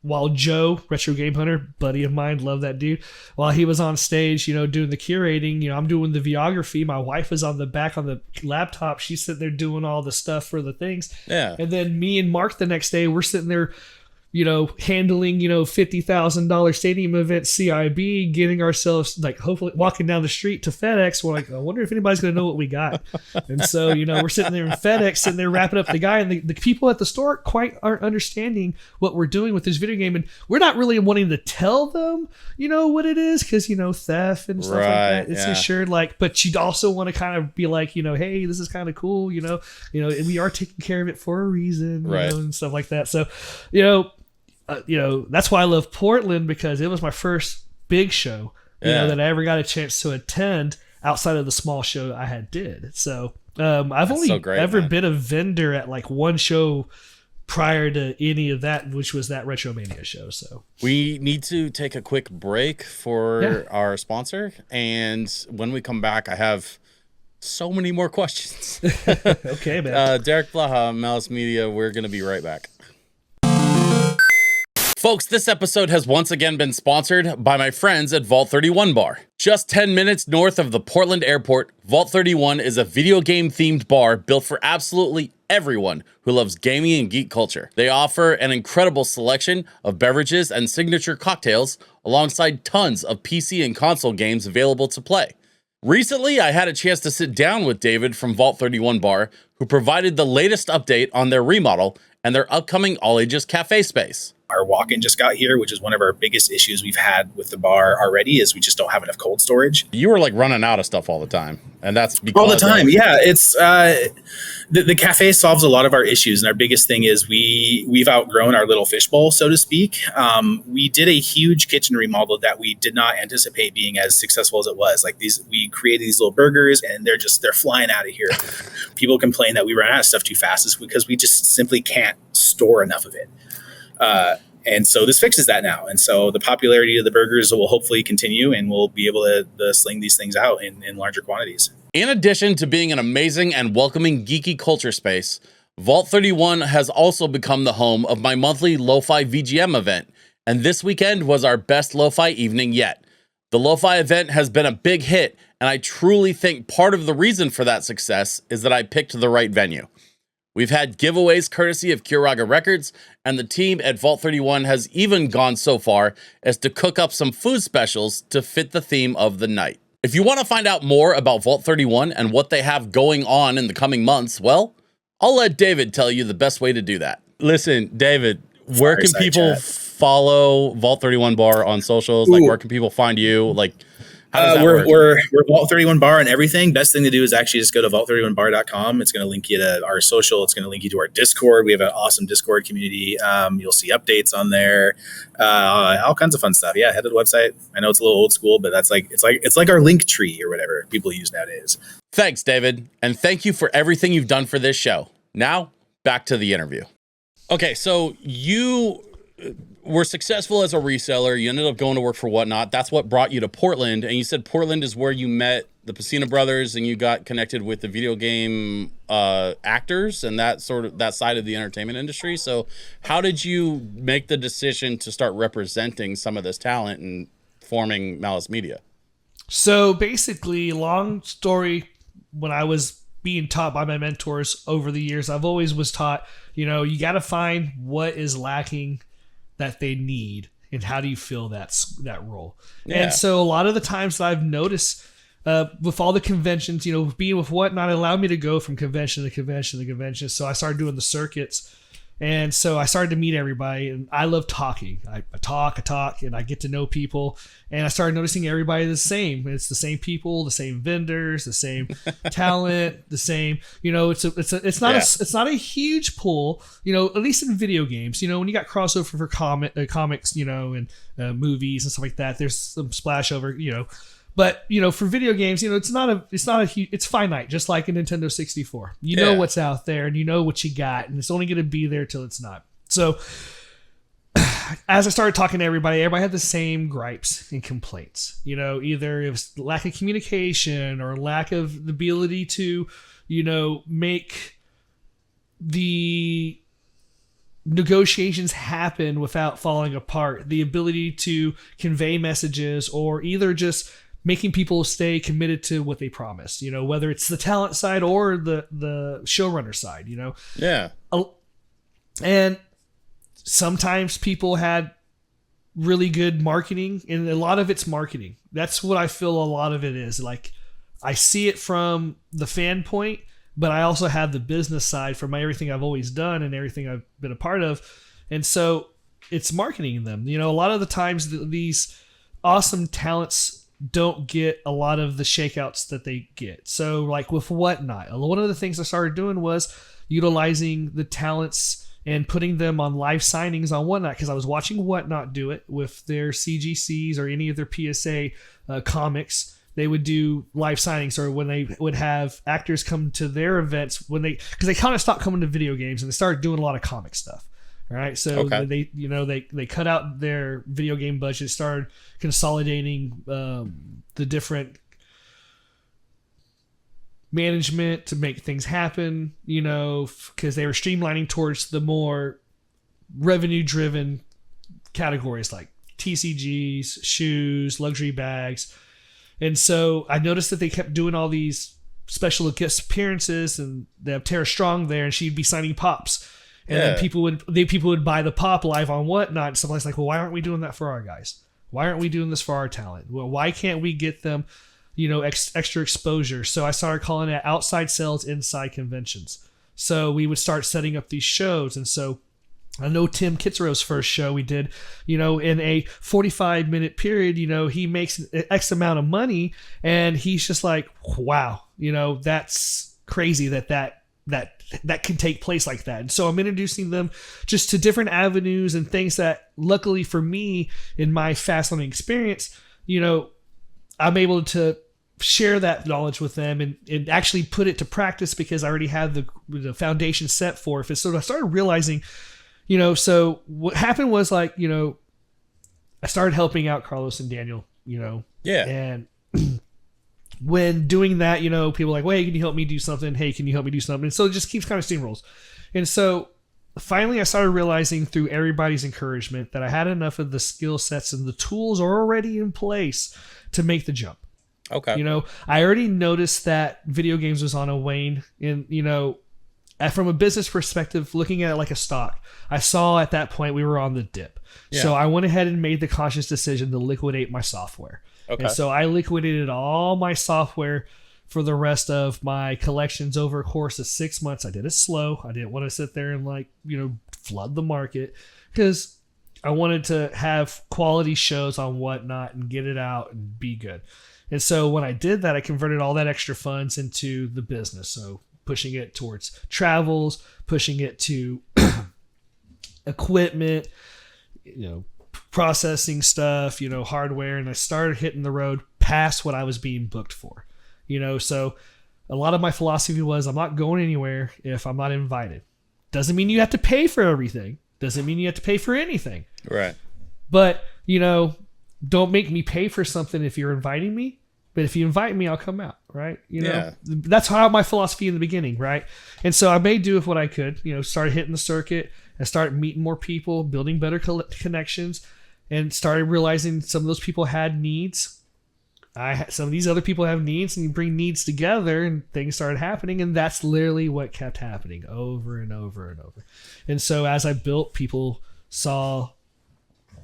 Speaker 1: while Joe, Retro Game Hunter, buddy of mine, love that dude, while he was on stage, doing the curating, I'm doing the videography. My wife is on the back on the laptop. She's sitting there doing all the stuff for the things. Yeah. And then me and Mark the next day, we're sitting there
Speaker 2: handling, $50,000 stadium event CIB, getting ourselves like hopefully walking down the street to FedEx. We're like, I wonder if anybody's going to know what we got. And so, we're sitting there in FedEx, sitting there wrapping up the guy, and the people at the store aren't understanding what we're doing with this video game. And we're not really wanting to tell them, what it is, because, theft and stuff like that. It's insured, but you'd also want to kind of be like, hey, this is kind of cool, we are taking care of it for a reason, and stuff like that. So, that's why I love Portland, because it was my first big show, that I ever got a chance to attend outside of the small show I did. So I've only been a vendor at like one show prior to any of that, which was that Retromania show. So
Speaker 1: we need to take a quick break for our sponsor. And when we come back, I have so many more questions.
Speaker 2: Okay, man.
Speaker 1: Derek Blaha, Malice Media. We're going to be right back. Folks, this episode has once again been sponsored by my friends at Vault 31 Bar. Just 10 minutes north of the Portland airport, Vault 31 is a video game themed bar built for absolutely everyone who loves gaming and geek culture. They offer an incredible selection of beverages and signature cocktails alongside tons of PC and console games available to play. Recently, I had a chance to sit down with David from Vault 31 Bar, who provided the latest update on their remodel and their upcoming all ages cafe space.
Speaker 3: Our walk-in just got here, which is one of our biggest issues we've had with the bar already, is we just don't have enough cold storage.
Speaker 1: You were like running out of stuff all the time, and that's because
Speaker 3: all the time. Yeah, it's the cafe solves a lot of our issues, and our biggest thing is we've outgrown our little fishbowl, so to speak. We did a huge kitchen remodel that we did not anticipate being as successful as it was. We created these little burgers, and they're flying out of here. People complain that we ran out of stuff too fast, is because we just simply can't store enough of it. And so this fixes that now. And so the popularity of the burgers will hopefully continue, and we'll be able to sling these things out in larger quantities.
Speaker 1: In addition to being an amazing and welcoming geeky culture space, Vault 31 has also become the home of my monthly Lo-Fi VGM event. And this weekend was our best Lo-Fi evening yet. The Lo-Fi event has been a big hit, and I truly think part of the reason for that success is that I picked the right venue. We've had giveaways courtesy of Kuraga Records, and the team at Vault 31 has even gone so far as to cook up some food specials to fit the theme of the night. If you want to find out more about Vault 31 and what they have going on in the coming months, well, I'll let David tell you the best way to do that. Listen, David, where can people follow Vault 31 Bar on socials? Like, where can people find you? Like, how does that work?
Speaker 3: We're Vault 31 Bar and everything. Best thing to do is actually just go to vault31bar.com. It's going to link you to our social. It's going to link you to our Discord. We have an awesome Discord community. You'll see updates on there, all kinds of fun stuff. Yeah, head to the website. I know it's a little old school, but that's it's like our link tree or whatever people use nowadays.
Speaker 1: Thanks, David, and thank you for everything you've done for this show. Now, back to the interview. Okay, so you were successful as a reseller. You ended up going to work for Whatnot. That's what brought you to Portland. And you said Portland is where you met the Pacino brothers and you got connected with the video game actors and that side of the entertainment industry. So how did you make the decision to start representing some of this talent and forming Malice Media?
Speaker 2: So basically, long story, when I was being taught by my mentors over the years, I've always was taught, you got to find what is lacking that they need, and how do you fill that role? Yeah. And so a lot of the times that I've noticed with all the conventions, being with Whatnot allowed me to go from convention to convention to convention. So I started doing the circuits, and so I started to meet everybody, and I love talking. I talk, and I get to know people, and I started noticing everybody the same. It's the same people, the same vendors, the same talent, the same. It's not a huge pool. At least in video games. When you got crossover for comics, and movies and stuff like that, there's some splash over. But for video games, it's finite, just like a Nintendo 64. You know what's out there, and you know what you got, and it's only going to be there till it's not. So as I started talking to everybody had the same gripes and complaints. Either it was lack of communication or lack of the ability to, make the negotiations happen without falling apart, the ability to convey messages, or either just making people stay committed to what they promised, whether it's the talent side or the showrunner side,
Speaker 1: Yeah.
Speaker 2: And sometimes people had really good marketing, and a lot of it's marketing. That's what I feel a lot of it is. Like, I see it from the fan point, but I also have the business side from everything I've always done and everything I've been a part of. And so it's marketing them. You know, a lot of the times these awesome talents don't get a lot of the shakeouts that they get. So like with Whatnot, one of the things I started doing was utilizing the talents and putting them on live signings on Whatnot, because I was watching Whatnot do it with their CGCs or any of their PSA comics. They would do live signings, or when they would have actors come to their events, because they kind of stopped coming to video games and they started doing a lot of comic stuff. All right, so they cut out their video game budget, started consolidating the different management to make things happen, you know, because they were streamlining towards the more revenue-driven categories like TCGs, shoes, luxury bags. And so I noticed that they kept doing all these special guest appearances, and they have Tara Strong there, and she'd be signing pops. And then people would buy the pop live on Whatnot. And somebody's like, well, why aren't we doing that for our guys? Why aren't we doing this for our talent? Well, why can't we get them, you know, extra exposure? So I started calling it outside sales, inside conventions. So we would start setting up these shows. And so I know Tim Kitzero's first show we did, you know, in a 45-minute period, you know, he makes X amount of money, and he's just like, wow, you know, that's crazy that can take place like that. And so I'm introducing them just to different avenues and things that, luckily for me, in my fast learning experience, you know, I'm able to share that knowledge with them and actually put it to practice, because I already had the foundation set for it. So I started realizing, you know, so what happened was, like, you know, I started helping out Carlos and Daniel, you know.
Speaker 1: Yeah.
Speaker 2: And when doing that, you know, people are like, wait, can you help me do something? Hey, can you help me do something? And so it just keeps kind of steamrolls. And so finally I started realizing, through everybody's encouragement, that I had enough of the skill sets and the tools are already in place to make the jump.
Speaker 1: Okay.
Speaker 2: You know, I already noticed that video games was on a wane, and, you know, from a business perspective, looking at it like a stock, I saw at that point we were on the dip.
Speaker 1: Yeah.
Speaker 2: So I went ahead and made the conscious decision to liquidate my software.
Speaker 1: Okay.
Speaker 2: And so I liquidated all my software for the rest of my collections over a course of 6 months. I did it slow. I didn't want to sit there and, like, you know, flood the market, because I wanted to have quality shows on Whatnot and get it out and be good. And so when I did that, I converted all that extra funds into the business. So pushing it towards travels, pushing it to equipment, you know, processing stuff, you know, hardware. And I started hitting the road past what I was being booked for, you know. So a lot of my philosophy was, I'm not going anywhere if I'm not invited. Doesn't mean you have to pay for everything. Doesn't mean you have to pay for anything.
Speaker 1: Right.
Speaker 2: But, you know, don't make me pay for something if you're inviting me. But if you invite me, I'll come out, right? You know,
Speaker 1: Yeah.
Speaker 2: That's how my philosophy in the beginning, right? And so I made do with what I could, you know, started hitting the circuit and started meeting more people, building better connections, and started realizing some of those people had needs. Some of these other people have needs, and you bring needs together and things started happening. And that's literally what kept happening over and over and over. And so as I built, people saw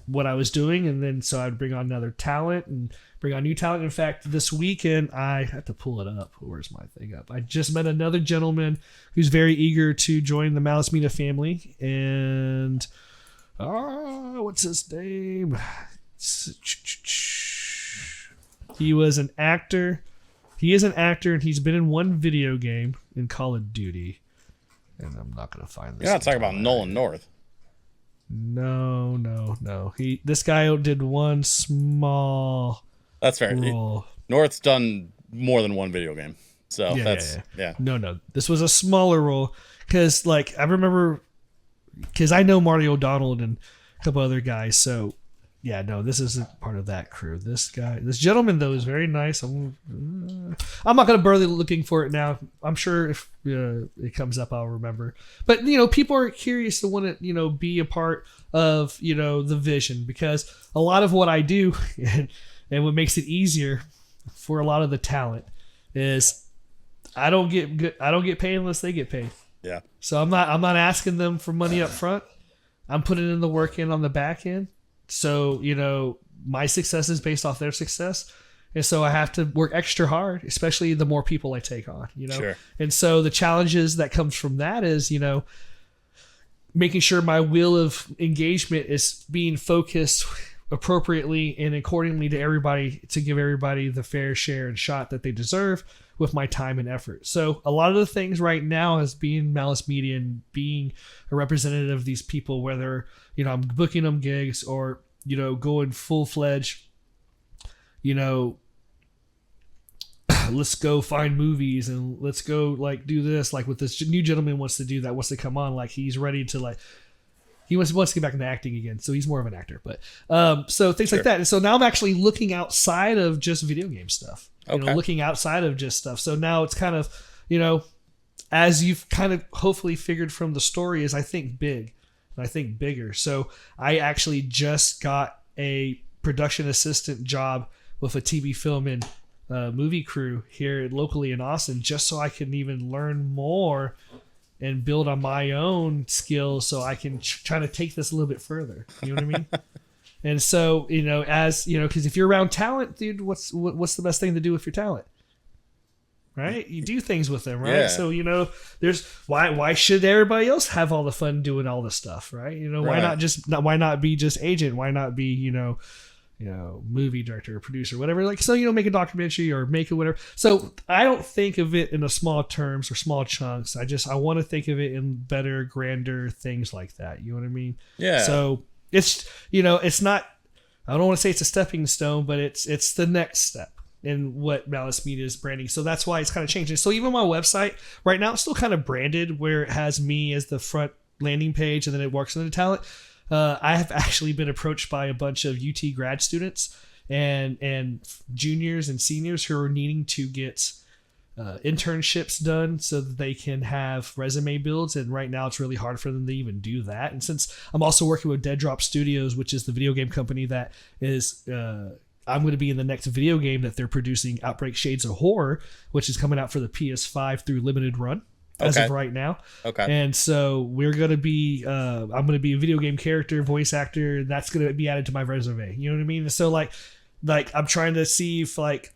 Speaker 2: what I was doing, and then so I'd bring on another talent and bring on new talent. In fact, this weekend, I have to pull it up. Where's my thing up? I just met another gentleman who's very eager to join the Malice Media family. And what's his name? He was an actor. He is an actor, and he's been in one video game in Call of Duty. And I'm not going to find this.
Speaker 1: You're not talking about Nolan North.
Speaker 2: No. This guy did one small
Speaker 1: That's fair.
Speaker 2: role.
Speaker 1: North's done more than one video game. So yeah.
Speaker 2: No. This was a smaller role, because, like, I remember, because I know Marty O'Donnell and a couple other guys. So yeah, no, this isn't part of that crew. This gentleman, though, is very nice. I'm not going to bother looking for it now. I'm sure if it comes up, I'll remember. But, you know, people are curious to want to, you know, be a part of, you know, the vision, because a lot of what I do and what makes it easier for a lot of the talent is I don't get paid unless they get paid.
Speaker 1: Yeah.
Speaker 2: So I'm not asking them for money up front. I'm putting in the work in on the back end. So, you know, my success is based off their success. And so I have to work extra hard, especially the more people I take on, you know?
Speaker 1: Sure.
Speaker 2: And so the challenges that comes from that is, you know, making sure my wheel of engagement is being focused appropriately and accordingly to everybody, to give everybody the fair share and shot that they deserve with my time and effort. So a lot of the things right now as being Malice Media and being a representative of these people, whether, you know, I'm booking them gigs or, you know, going full-fledged, you know, let's go find movies and let's go like do this, like with this new gentleman wants to do that, wants to come on, like he's ready to like, he wants to get back into acting again. So he's more of an actor, but so things like that. And so now I'm actually looking outside of just video game stuff, you know, looking outside of just stuff. So now it's kind of, you know, as you've kind of hopefully figured from the story is I think big and I think bigger. So I actually just got a production assistant job with a TV film and movie crew here locally in Austin, just so I can even learn more and build on my own skills so I can try to take this a little bit further. You know what I mean? And so, you know, as you know, because if you're around talent, dude, what's the best thing to do with your talent? Right? You do things with them, right?
Speaker 1: Yeah.
Speaker 2: So, you know, there's why should everybody else have all the fun doing all this stuff, right? You know, why not be just agent? Why not be, you know, movie director or producer, whatever. Like, so, you know, make a documentary or make it whatever. So I don't think of it in a small terms or small chunks. I want to think of it in better, grander things like that. You know what I mean?
Speaker 1: Yeah.
Speaker 2: So it's, you know, it's not, I don't want to say it's a stepping stone, but it's the next step in what Malice Media is branding. So that's why it's kind of changing. So even my website right now, it's still kind of branded where it has me as the front landing page and then it works in the talent. I have actually been approached by a bunch of UT grad students and juniors and seniors who are needing to get internships done so that they can have resume builds. And right now it's really hard for them to even do that. And since I'm also working with Dead Drop Studios, which is the video game company that is, I'm going to be in the next video game that they're producing, Outbreak Shades of Horror, which is coming out for the PS5 through limited run. As of right now.
Speaker 1: Okay.
Speaker 2: And so we're going to be, I'm going to be a video game character, voice actor, and that's going to be added to my resume. You know what I mean? So like I'm trying to see if like,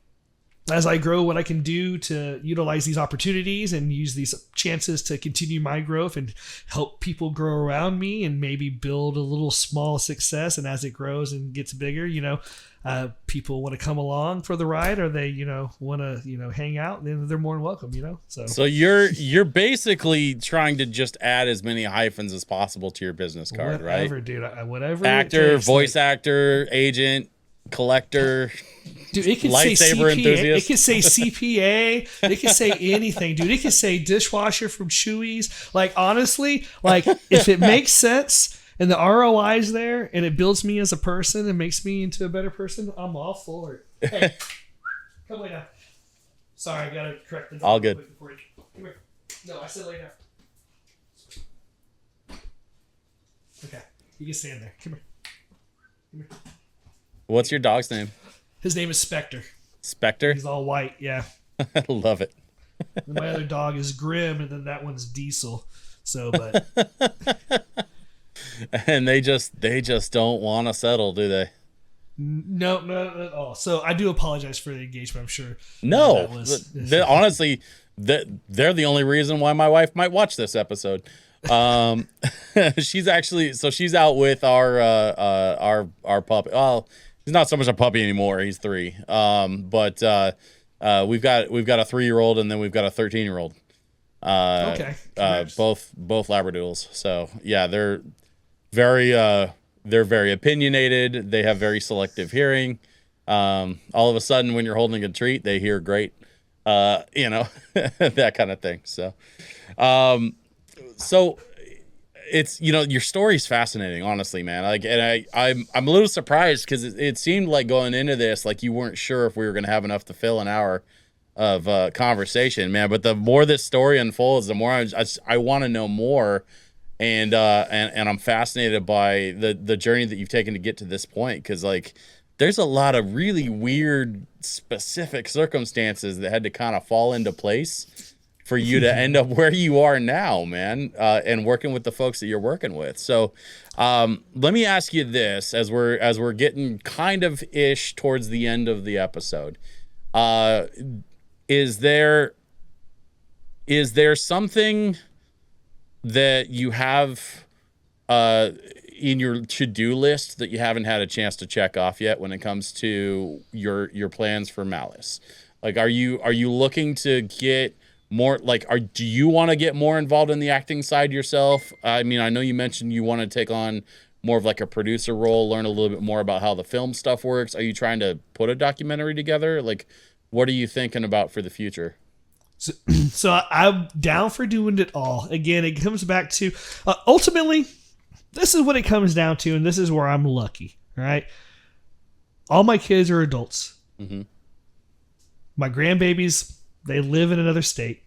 Speaker 2: as I grow, what I can do to utilize these opportunities and use these chances to continue my growth and help people grow around me and maybe build a little small success. And as it grows and gets bigger, you know, people want to come along for the ride or they, you know, want to, you know, hang out, then they're more than welcome, you know? So
Speaker 1: you're basically trying to just add as many hyphens as possible to your business card,
Speaker 2: whatever,
Speaker 1: right?
Speaker 2: Dude, whatever.
Speaker 1: Actor,
Speaker 2: takes,
Speaker 1: voice actor, agent, collector.
Speaker 2: Dude, it could
Speaker 1: lightsaber
Speaker 2: say CPA,
Speaker 1: enthusiast.
Speaker 2: it could say CPA, it could say anything, dude. It could say dishwasher from Chewy's. Like, honestly, like, if it makes sense and the ROI is there and it builds me as a person and makes me into a better person, I'm all for it. Hey, come lay down. Sorry, I gotta correct the dog.
Speaker 1: All good.
Speaker 2: Come here. No, I said lay down. Okay, you can stand there. Come here.
Speaker 1: What's your dog's name?
Speaker 2: His name is Spectre.
Speaker 1: Spectre?
Speaker 2: He's all white, yeah.
Speaker 1: I love it.
Speaker 2: And my other dog is Grim, and then that one's Diesel. So, but
Speaker 1: and they just don't want to settle, do they?
Speaker 2: no, not at all. So I do apologize for the engagement. I'm sure.
Speaker 1: No,
Speaker 2: that
Speaker 1: honestly, they're the only reason why my wife might watch this episode. She's out with our puppy. Well, he's not so much a puppy anymore. He's 3. But we've got a 3-year-old and then we've got a 13-year-old.
Speaker 2: Okay.
Speaker 1: Both Labradoodles. So yeah, they're very opinionated. They have very selective hearing. All of a sudden, when you're holding a treat, they hear great. You know, that kind of thing. So, so it's, you know, your story's fascinating, honestly, man. Like, and I'm a little surprised because it seemed like going into this, like you weren't sure if we were going to have enough to fill an hour of conversation, man. But the more this story unfolds, the more I want to know more, and I'm fascinated by the journey that you've taken to get to this point, because like there's a lot of really weird, specific circumstances that had to kind of fall into place for you to end up where you are now, man, and working with the folks that you're working with. So let me ask you this, as we're getting kind of ish towards the end of the episode. Is there something that you have in your to-do list that you haven't had a chance to check off yet when it comes to your plans for Malice? Like, are you looking to get more, like, do you want to get more involved in the acting side yourself? I mean, I know you mentioned you want to take on more of like a producer role, learn a little bit more about how the film stuff works. Are you trying to put a documentary together? Like, what are you thinking about for the future?
Speaker 2: So I'm down for doing it all. Again, it comes back to ultimately, this is what it comes down to, and this is where I'm lucky. All right, all my kids are adults.
Speaker 1: Mm-hmm.
Speaker 2: My grandbabies, they live in another state.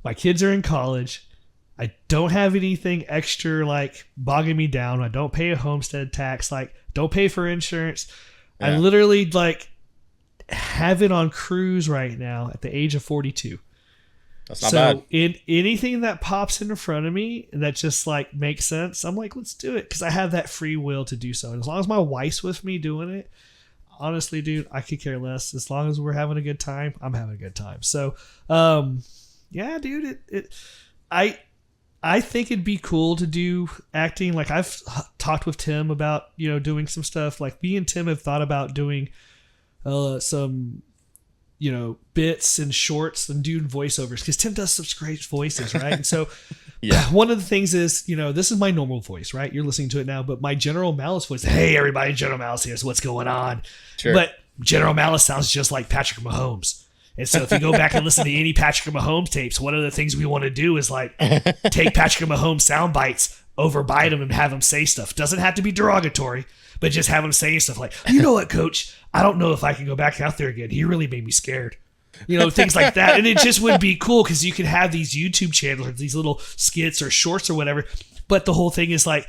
Speaker 2: My kids are in college. I don't have anything extra like bogging me down. I don't pay a homestead tax. Like, don't pay for insurance. Yeah. I literally like have it on cruise right now at the age of 42.
Speaker 1: That's not bad.
Speaker 2: In anything that pops in front of me that just like makes sense, I'm like, let's do it, because I have that free will to do so. And as long as my wife's with me doing it, honestly, dude, I could care less. As long as we're having a good time, I'm having a good time. So, yeah, dude, I think it'd be cool to do acting. Like, I've talked with Tim about, doing some stuff. Like, me and Tim have thought about doing some, bits and shorts and doing voiceovers, because Tim does some great voices, right? And so yeah, one of the things is, this is my normal voice, right? You're listening to it now, but my General Malice voice, hey, everybody, General Malice here, so what's going on? Sure. But General Malice sounds just like Patrick Mahomes. And so if you go back and listen to any Patrick Mahomes tapes, one of the things we want to do is like take Patrick Mahomes sound bites, overbite him, and have him say stuff. Doesn't have to be derogatory, but just have him say stuff like, you know what, coach? I don't know if I can go back out there again. He really made me scared. Things like that. And it just would be cool, because you could have these YouTube channels or these little skits or shorts or whatever. But the whole thing is like,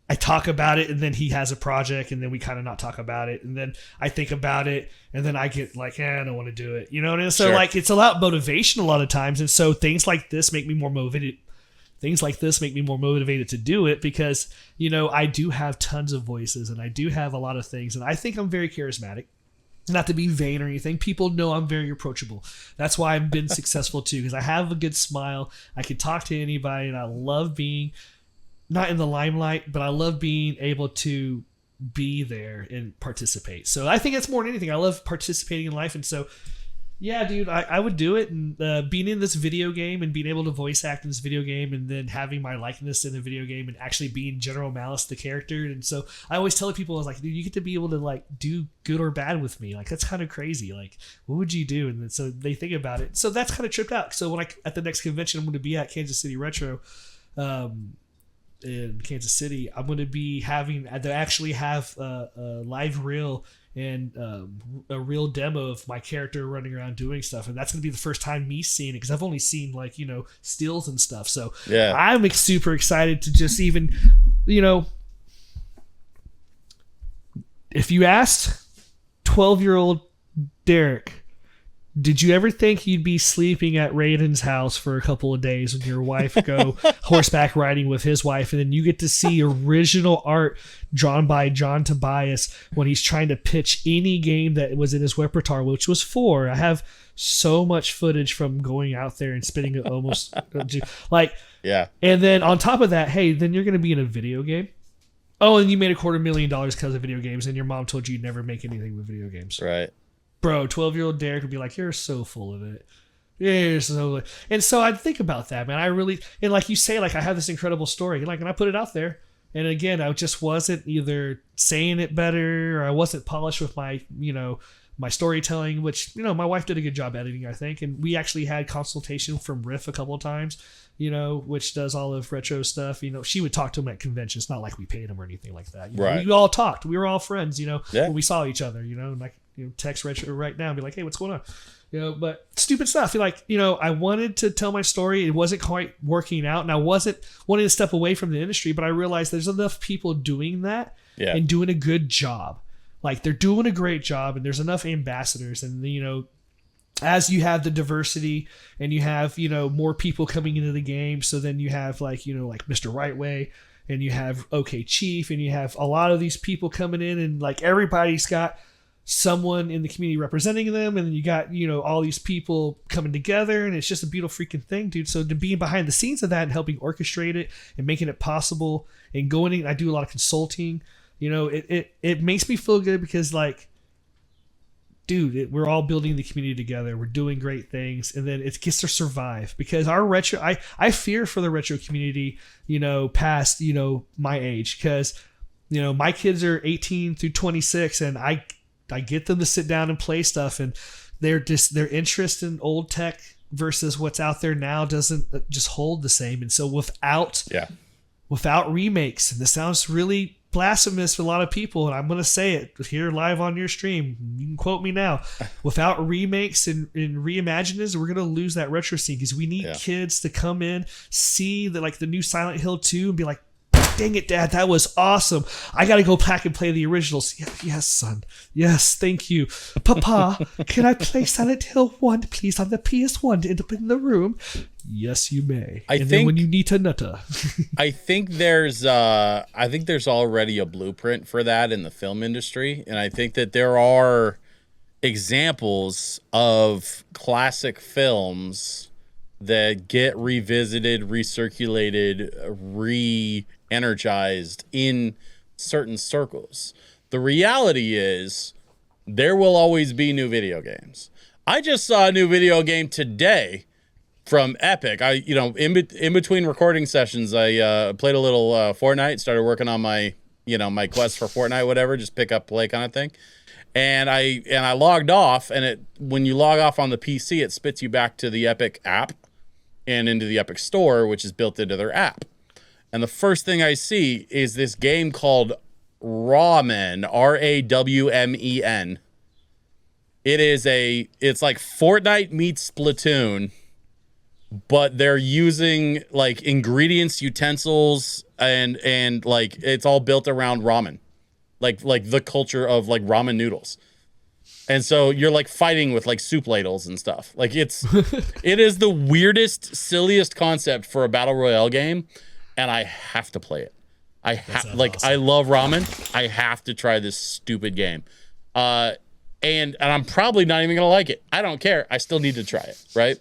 Speaker 2: I talk about it, and then he has a project, and then we kind of not talk about it. And then I think about it, and then I get like, I don't want to do it. And so like, it's a lot of motivation a lot of times. And so things like this make me more motivated. Things like this make me more motivated to do it, because, I do have tons of voices, and I do have a lot of things, and I think I'm very charismatic. Not to be vain or anything. People know I'm very approachable. That's why I've been successful too, because I have a good smile. I can talk to anybody, and I love being not in the limelight, but I love being able to be there and participate. So I think it's more than anything, I love participating in life. And so, yeah, dude, I would do it. And being in this video game and being able to voice act in this video game, and then having my likeness in the video game, and actually being General Malice, the character. And so I always tell people, I was like, dude, you get to be able to like do good or bad with me. Like, that's kind of crazy. Like, what would you do? And so they think about it. So that's kind of tripped out. So when at the next convention, I'm going to be at Kansas City Retro, in Kansas City, I'm going to be having to actually have a live reel and a real demo of my character running around doing stuff, and that's going to be the first time me seeing it, because I've only seen like stills and stuff. So yeah, I'm super excited to just even if you asked 12-year-old Derek, did you ever think you'd be sleeping at Raiden's house for a couple of days when your wife go horseback riding with his wife, and then you get to see original art drawn by John Tobias when he's trying to pitch any game that was in his repertoire, which was 4. I have so much footage from going out there and spending it almost like, yeah. And then on top of that, hey, then you're going to be in a video game. Oh, and you made $250,000 because of video games, and your mom told you you'd never make anything with video games. Right. Bro, 12-year-old Derek would be like, you're so full of it. You're so... And so I'd think about that, man. And like you say, like, I have this incredible story. Like, and I put it out there. And again, I just wasn't either saying it better, or I wasn't polished with my, my storytelling, which, my wife did a good job editing, I think. And we actually had consultation from Riff a couple of times, which does all of retro stuff. She would talk to him at conventions. Not like we paid him or anything like that. Right. We all talked. We were all friends, when we saw each other, like, text retro right now and be like, hey, what's going on? But stupid stuff. I wanted to tell my story. It wasn't quite working out, and I wasn't wanting to step away from the industry, but I realized there's enough people doing that and doing a good job. Like, they're doing a great job, and there's enough ambassadors, and as you have the diversity and you have, more people coming into the game. So then you have like Mr. Rightway, and you have OK Chief, and you have a lot of these people coming in, and like everybody's got someone in the community representing them, and then you got all these people coming together, and it's just a beautiful freaking thing, dude. So to being behind the scenes of that and helping orchestrate it and making it possible, and going in, I do a lot of consulting. It makes me feel good because like, dude, we're all building the community together. We're doing great things, and then it gets to survive because our retro. I fear for the retro community, past my age, because my kids are 18 through 26, and I get them to sit down and play stuff, and their interest in old tech versus what's out there now doesn't just hold the same. And so without remakes, and this sounds really blasphemous for a lot of people, and I'm going to say it here live on your stream, you can quote me now, without remakes and reimaginings, we're going to lose that retro scene, because we need kids to come in, see the new Silent Hill 2 and be like, dang it, Dad, that was awesome. I got to go back and play the originals. Yes, son. Yes, thank you. Papa, can I play Silent Hill 1, please, on the PS1 to end up in the room? Yes, you may. Then when you need to nutter.
Speaker 1: I think there's already a blueprint for that in the film industry, and I think that there are examples of classic films that get revisited, recirculated, re-energized in certain circles. The reality is there will always be new video games. I just saw a new video game today from Epic. In between recording sessions, I played a little Fortnite, started working on my my quest for Fortnite, whatever, just pick up, play kind of thing. And I logged off, and when you log off on the PC, it spits you back to the Epic app and into the Epic Store, which is built into their app. And the first thing I see is this game called Rawmen, Rawmen. It's like Fortnite meets Splatoon, but they're using like ingredients, utensils, and like it's all built around ramen, like the culture of like ramen noodles. And so you're like fighting with like soup ladles and stuff. Like it is the weirdest, silliest concept for a battle royale game, and I have to play it. Awesome. I love ramen. I have to try this stupid game. And I'm probably not even gonna like it. I don't care. I still need to try it, right?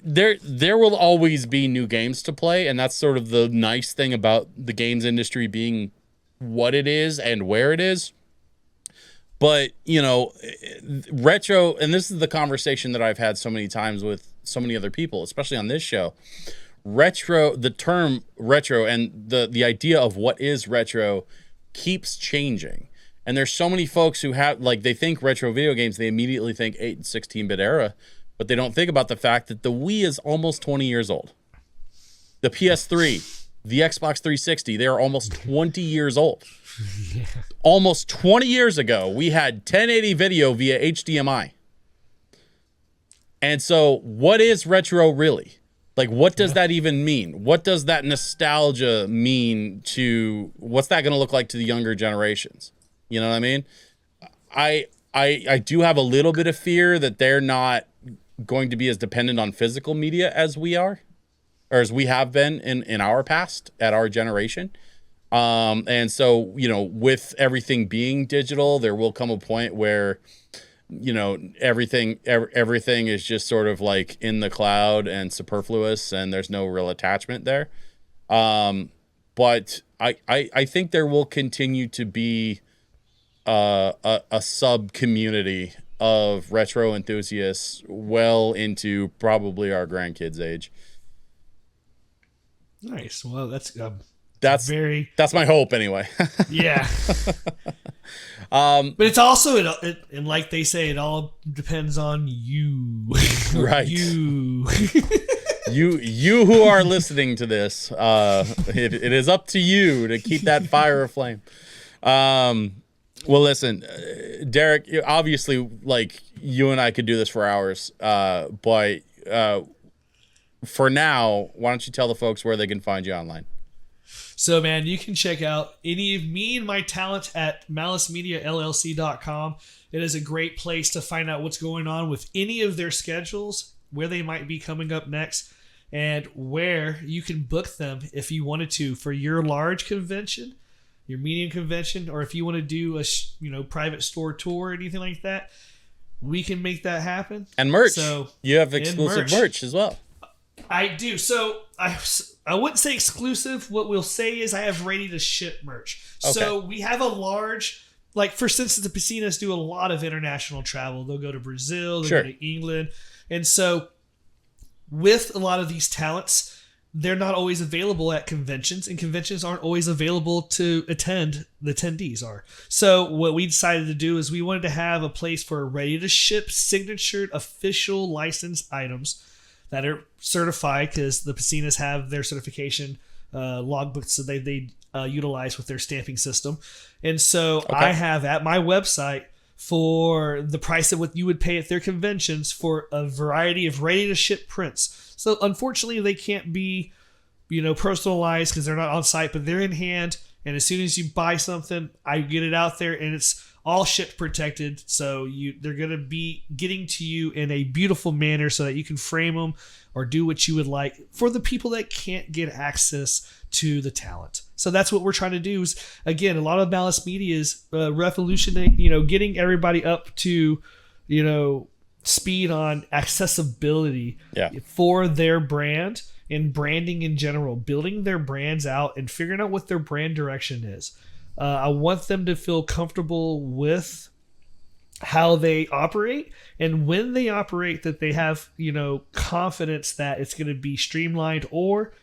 Speaker 1: There will always be new games to play, and that's sort of the nice thing about the games industry being what it is and where it is. But, retro, and this is the conversation that I've had so many times with so many other people, especially on this show. Retro, the term retro and the idea of what is retro keeps changing. And there's so many folks who have, like, they think retro video games, they immediately think 8 and 16-bit era, but they don't think about the fact that the Wii is almost 20 years old. The PS3, the Xbox 360, they are almost 20 years old. Yeah. Almost 20 years ago, we had 1080 video via HDMI. And so what is retro really? Like, what does that even mean? What does that nostalgia mean to, what's that going to look like to the younger generations? You know what I mean? I do have a little bit of fear that they're not going to be as dependent on physical media as we are, or as we have been in our past at our generation. And so, with everything being digital, there will come a point where, everything is just sort of like in the cloud and superfluous, and there's no real attachment there. But I think there will continue to be a sub community of retro enthusiasts well into probably our grandkids' age.
Speaker 2: Nice. Well, that's
Speaker 1: my hope anye.
Speaker 2: Yeah. But it's also, and like they say, it all depends on you.
Speaker 1: Right.
Speaker 2: You
Speaker 1: who are listening to this, it is up to you to keep that fire aflame. Well, listen, Derek, obviously, like, you and I could do this for hours, but for now, why don't you tell the folks where they can find you online?
Speaker 2: So, man, you can check out any of me and my talent at malicemediallc.com. It is a great place to find out what's going on with any of their schedules, where they might be coming up next, and where you can book them if you wanted to for your large convention, your medium convention, or if you want to do a private store tour or anything like that. We can make that happen.
Speaker 1: And merch.
Speaker 2: So
Speaker 1: you have exclusive merch as well.
Speaker 2: I do. So I wouldn't say exclusive. What we'll say is I have ready to ship merch. Okay. So we have a large, like for instance, the Piscinas do a lot of international travel. They'll go to Brazil, they'll go to England. And so with a lot of these talents, they're not always available at conventions, and conventions aren't always available to attend. The attendees are. So what we decided to do is we wanted to have a place for ready to ship signatured official licensed items that are certified, because the Piscinas have their certification logbooks that they utilize with their stamping system. And so I have at my website, for the price of what you would pay at their conventions, for a variety of ready to ship prints. So unfortunately they can't be, personalized because they're not on site, but they're in hand. And as soon as you buy something, I get it out there, and it's all ship protected. So they're going to be getting to you in a beautiful manner so that you can frame them or do what you would like for the people that can't get access to the talent. So that's what we're trying to do. Is, again, a lot of Malice Media is revolutioning, getting everybody up to, speed on accessibility for their brand and branding in general, building their brands out and figuring out what their brand direction is. I want them to feel comfortable with how they operate, and when they operate, that they have, confidence that it's going to be streamlined, or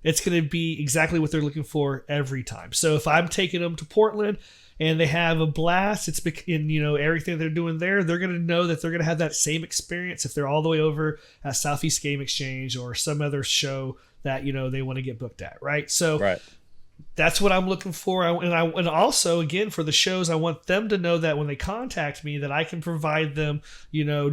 Speaker 2: it's going to be exactly what they're looking for every time. So if I'm taking them to Portland and they have a blast, it's in, everything they're doing there, they're going to know that they're going to have that same experience if they're all the way over at Southeast Game Exchange or some other show that, they want to get booked at. Right. So that's what I'm looking for. And also, again, for the shows, I want them to know that when they contact me, that I can provide them,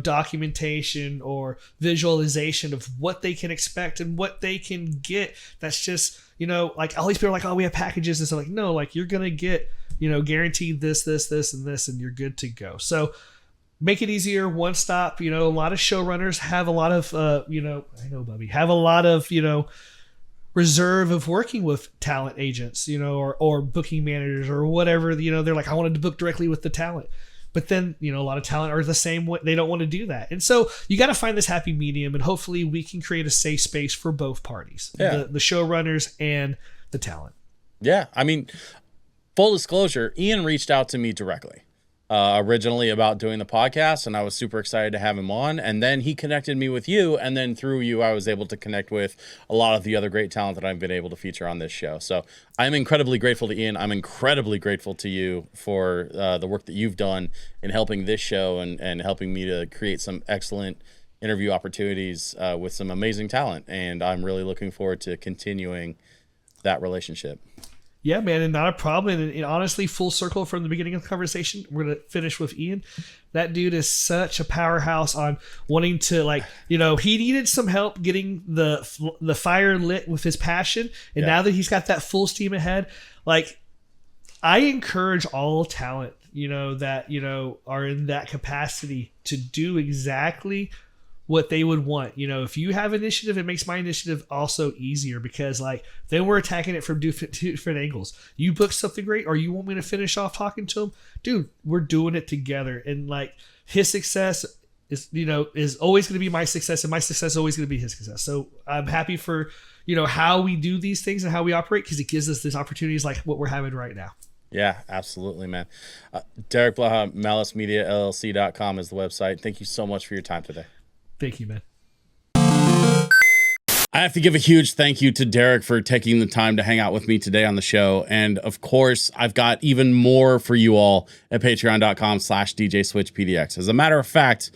Speaker 2: documentation or visualization of what they can expect and what they can get. That's just, like all these people are like, oh, we have packages. And so like, no, like you're going to get, guaranteed this, and this, and you're good to go. So make it easier, one stop. A lot of showrunners have a lot of, have a lot of, reserve of working with talent agents, or booking managers or whatever. They're like, I wanted to book directly with the talent. But then, a lot of talent are the same way. They don't want to do that. And so you got to find this happy medium, and hopefully we can create a safe space for both parties, the showrunners and the talent.
Speaker 1: Yeah. I mean, full disclosure, Ian reached out to me directly. Originally about doing the podcast, and I was super excited to have him on, and then he connected me with you, and then through you I was able to connect with a lot of the other great talent that I've been able to feature on this show. So I'm incredibly grateful to Ian. I'm incredibly grateful to you for the work that you've done in helping this show and helping me to create some excellent interview opportunities with some amazing talent, and I'm really looking forward to continuing that relationship.
Speaker 2: Yeah, man, and not a problem. And honestly, full circle from the beginning of the conversation, we're going to finish with Ian. That dude is such a powerhouse on wanting to, he needed some help getting the fire lit with his passion. And now that he's got that full steam ahead, I encourage all talent, that, are in that capacity to do exactly what they would want. If you have initiative, it makes my initiative also easier, because then we're attacking it from different angles. You book something great, or you want me to finish off talking to him, dude, we're doing it together. And his success is, is always going to be my success, and my success is always going to be his success. So I'm happy for, how we do these things and how we operate, because it gives us these opportunities like what we're having right now.
Speaker 1: Yeah, absolutely, man. Derek Blaha, malicemediallc.com is the website. Thank you so much for your time today.
Speaker 2: Thank you, man.
Speaker 1: I have to give a huge thank you to Derek for taking the time to hang out with me today on the show. And of course, I've got even more for you all at patreon.com/DJSwitchPDX. As a matter of fact,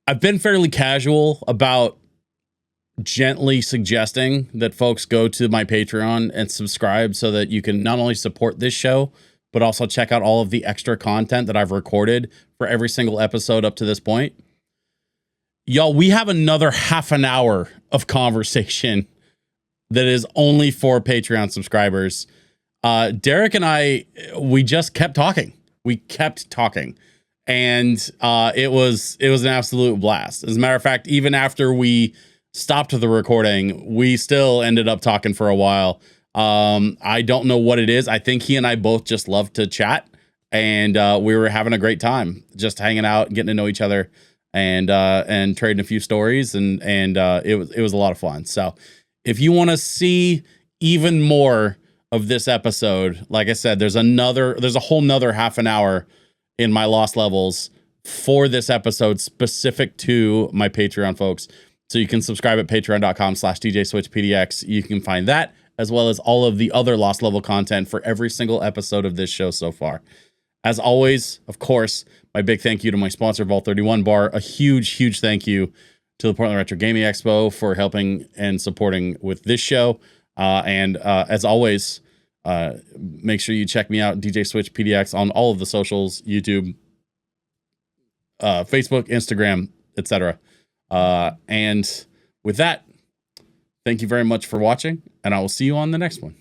Speaker 1: I've been fairly casual about gently suggesting that folks go to my Patreon and subscribe so that you can not only support this show, but also check out all of the extra content that I've recorded for every single episode up to this point. Y'all, we have another half an hour of conversation that is only for Patreon subscribers. Derek and I, we just kept talking. We kept talking. And it was an absolute blast. As a matter of fact, even after we stopped the recording, we still ended up talking for a while. I don't know what it is. I think he and I both just love to chat, and we were having a great time just hanging out, getting to know each other, and trading a few stories, and it was a lot of fun. So if you want to see even more of this episode, like I said, there's a whole nother half an hour in my Lost Levels for this episode specific to my Patreon folks. So you can subscribe at patreon.com/DJSwitchPDX. You can find that, as well as all of the other Lost Level content for every single episode of this show so far. As always, of course, my big thank you to my sponsor, Vault 31 Bar. A huge thank you to the Portland Retro Gaming Expo for helping and supporting with this show. As always, make sure you check me out, DJ Switch PDX, on all of the socials, YouTube, Facebook, Instagram, etc. And with that, thank you very much for watching, and I will see you on the next one.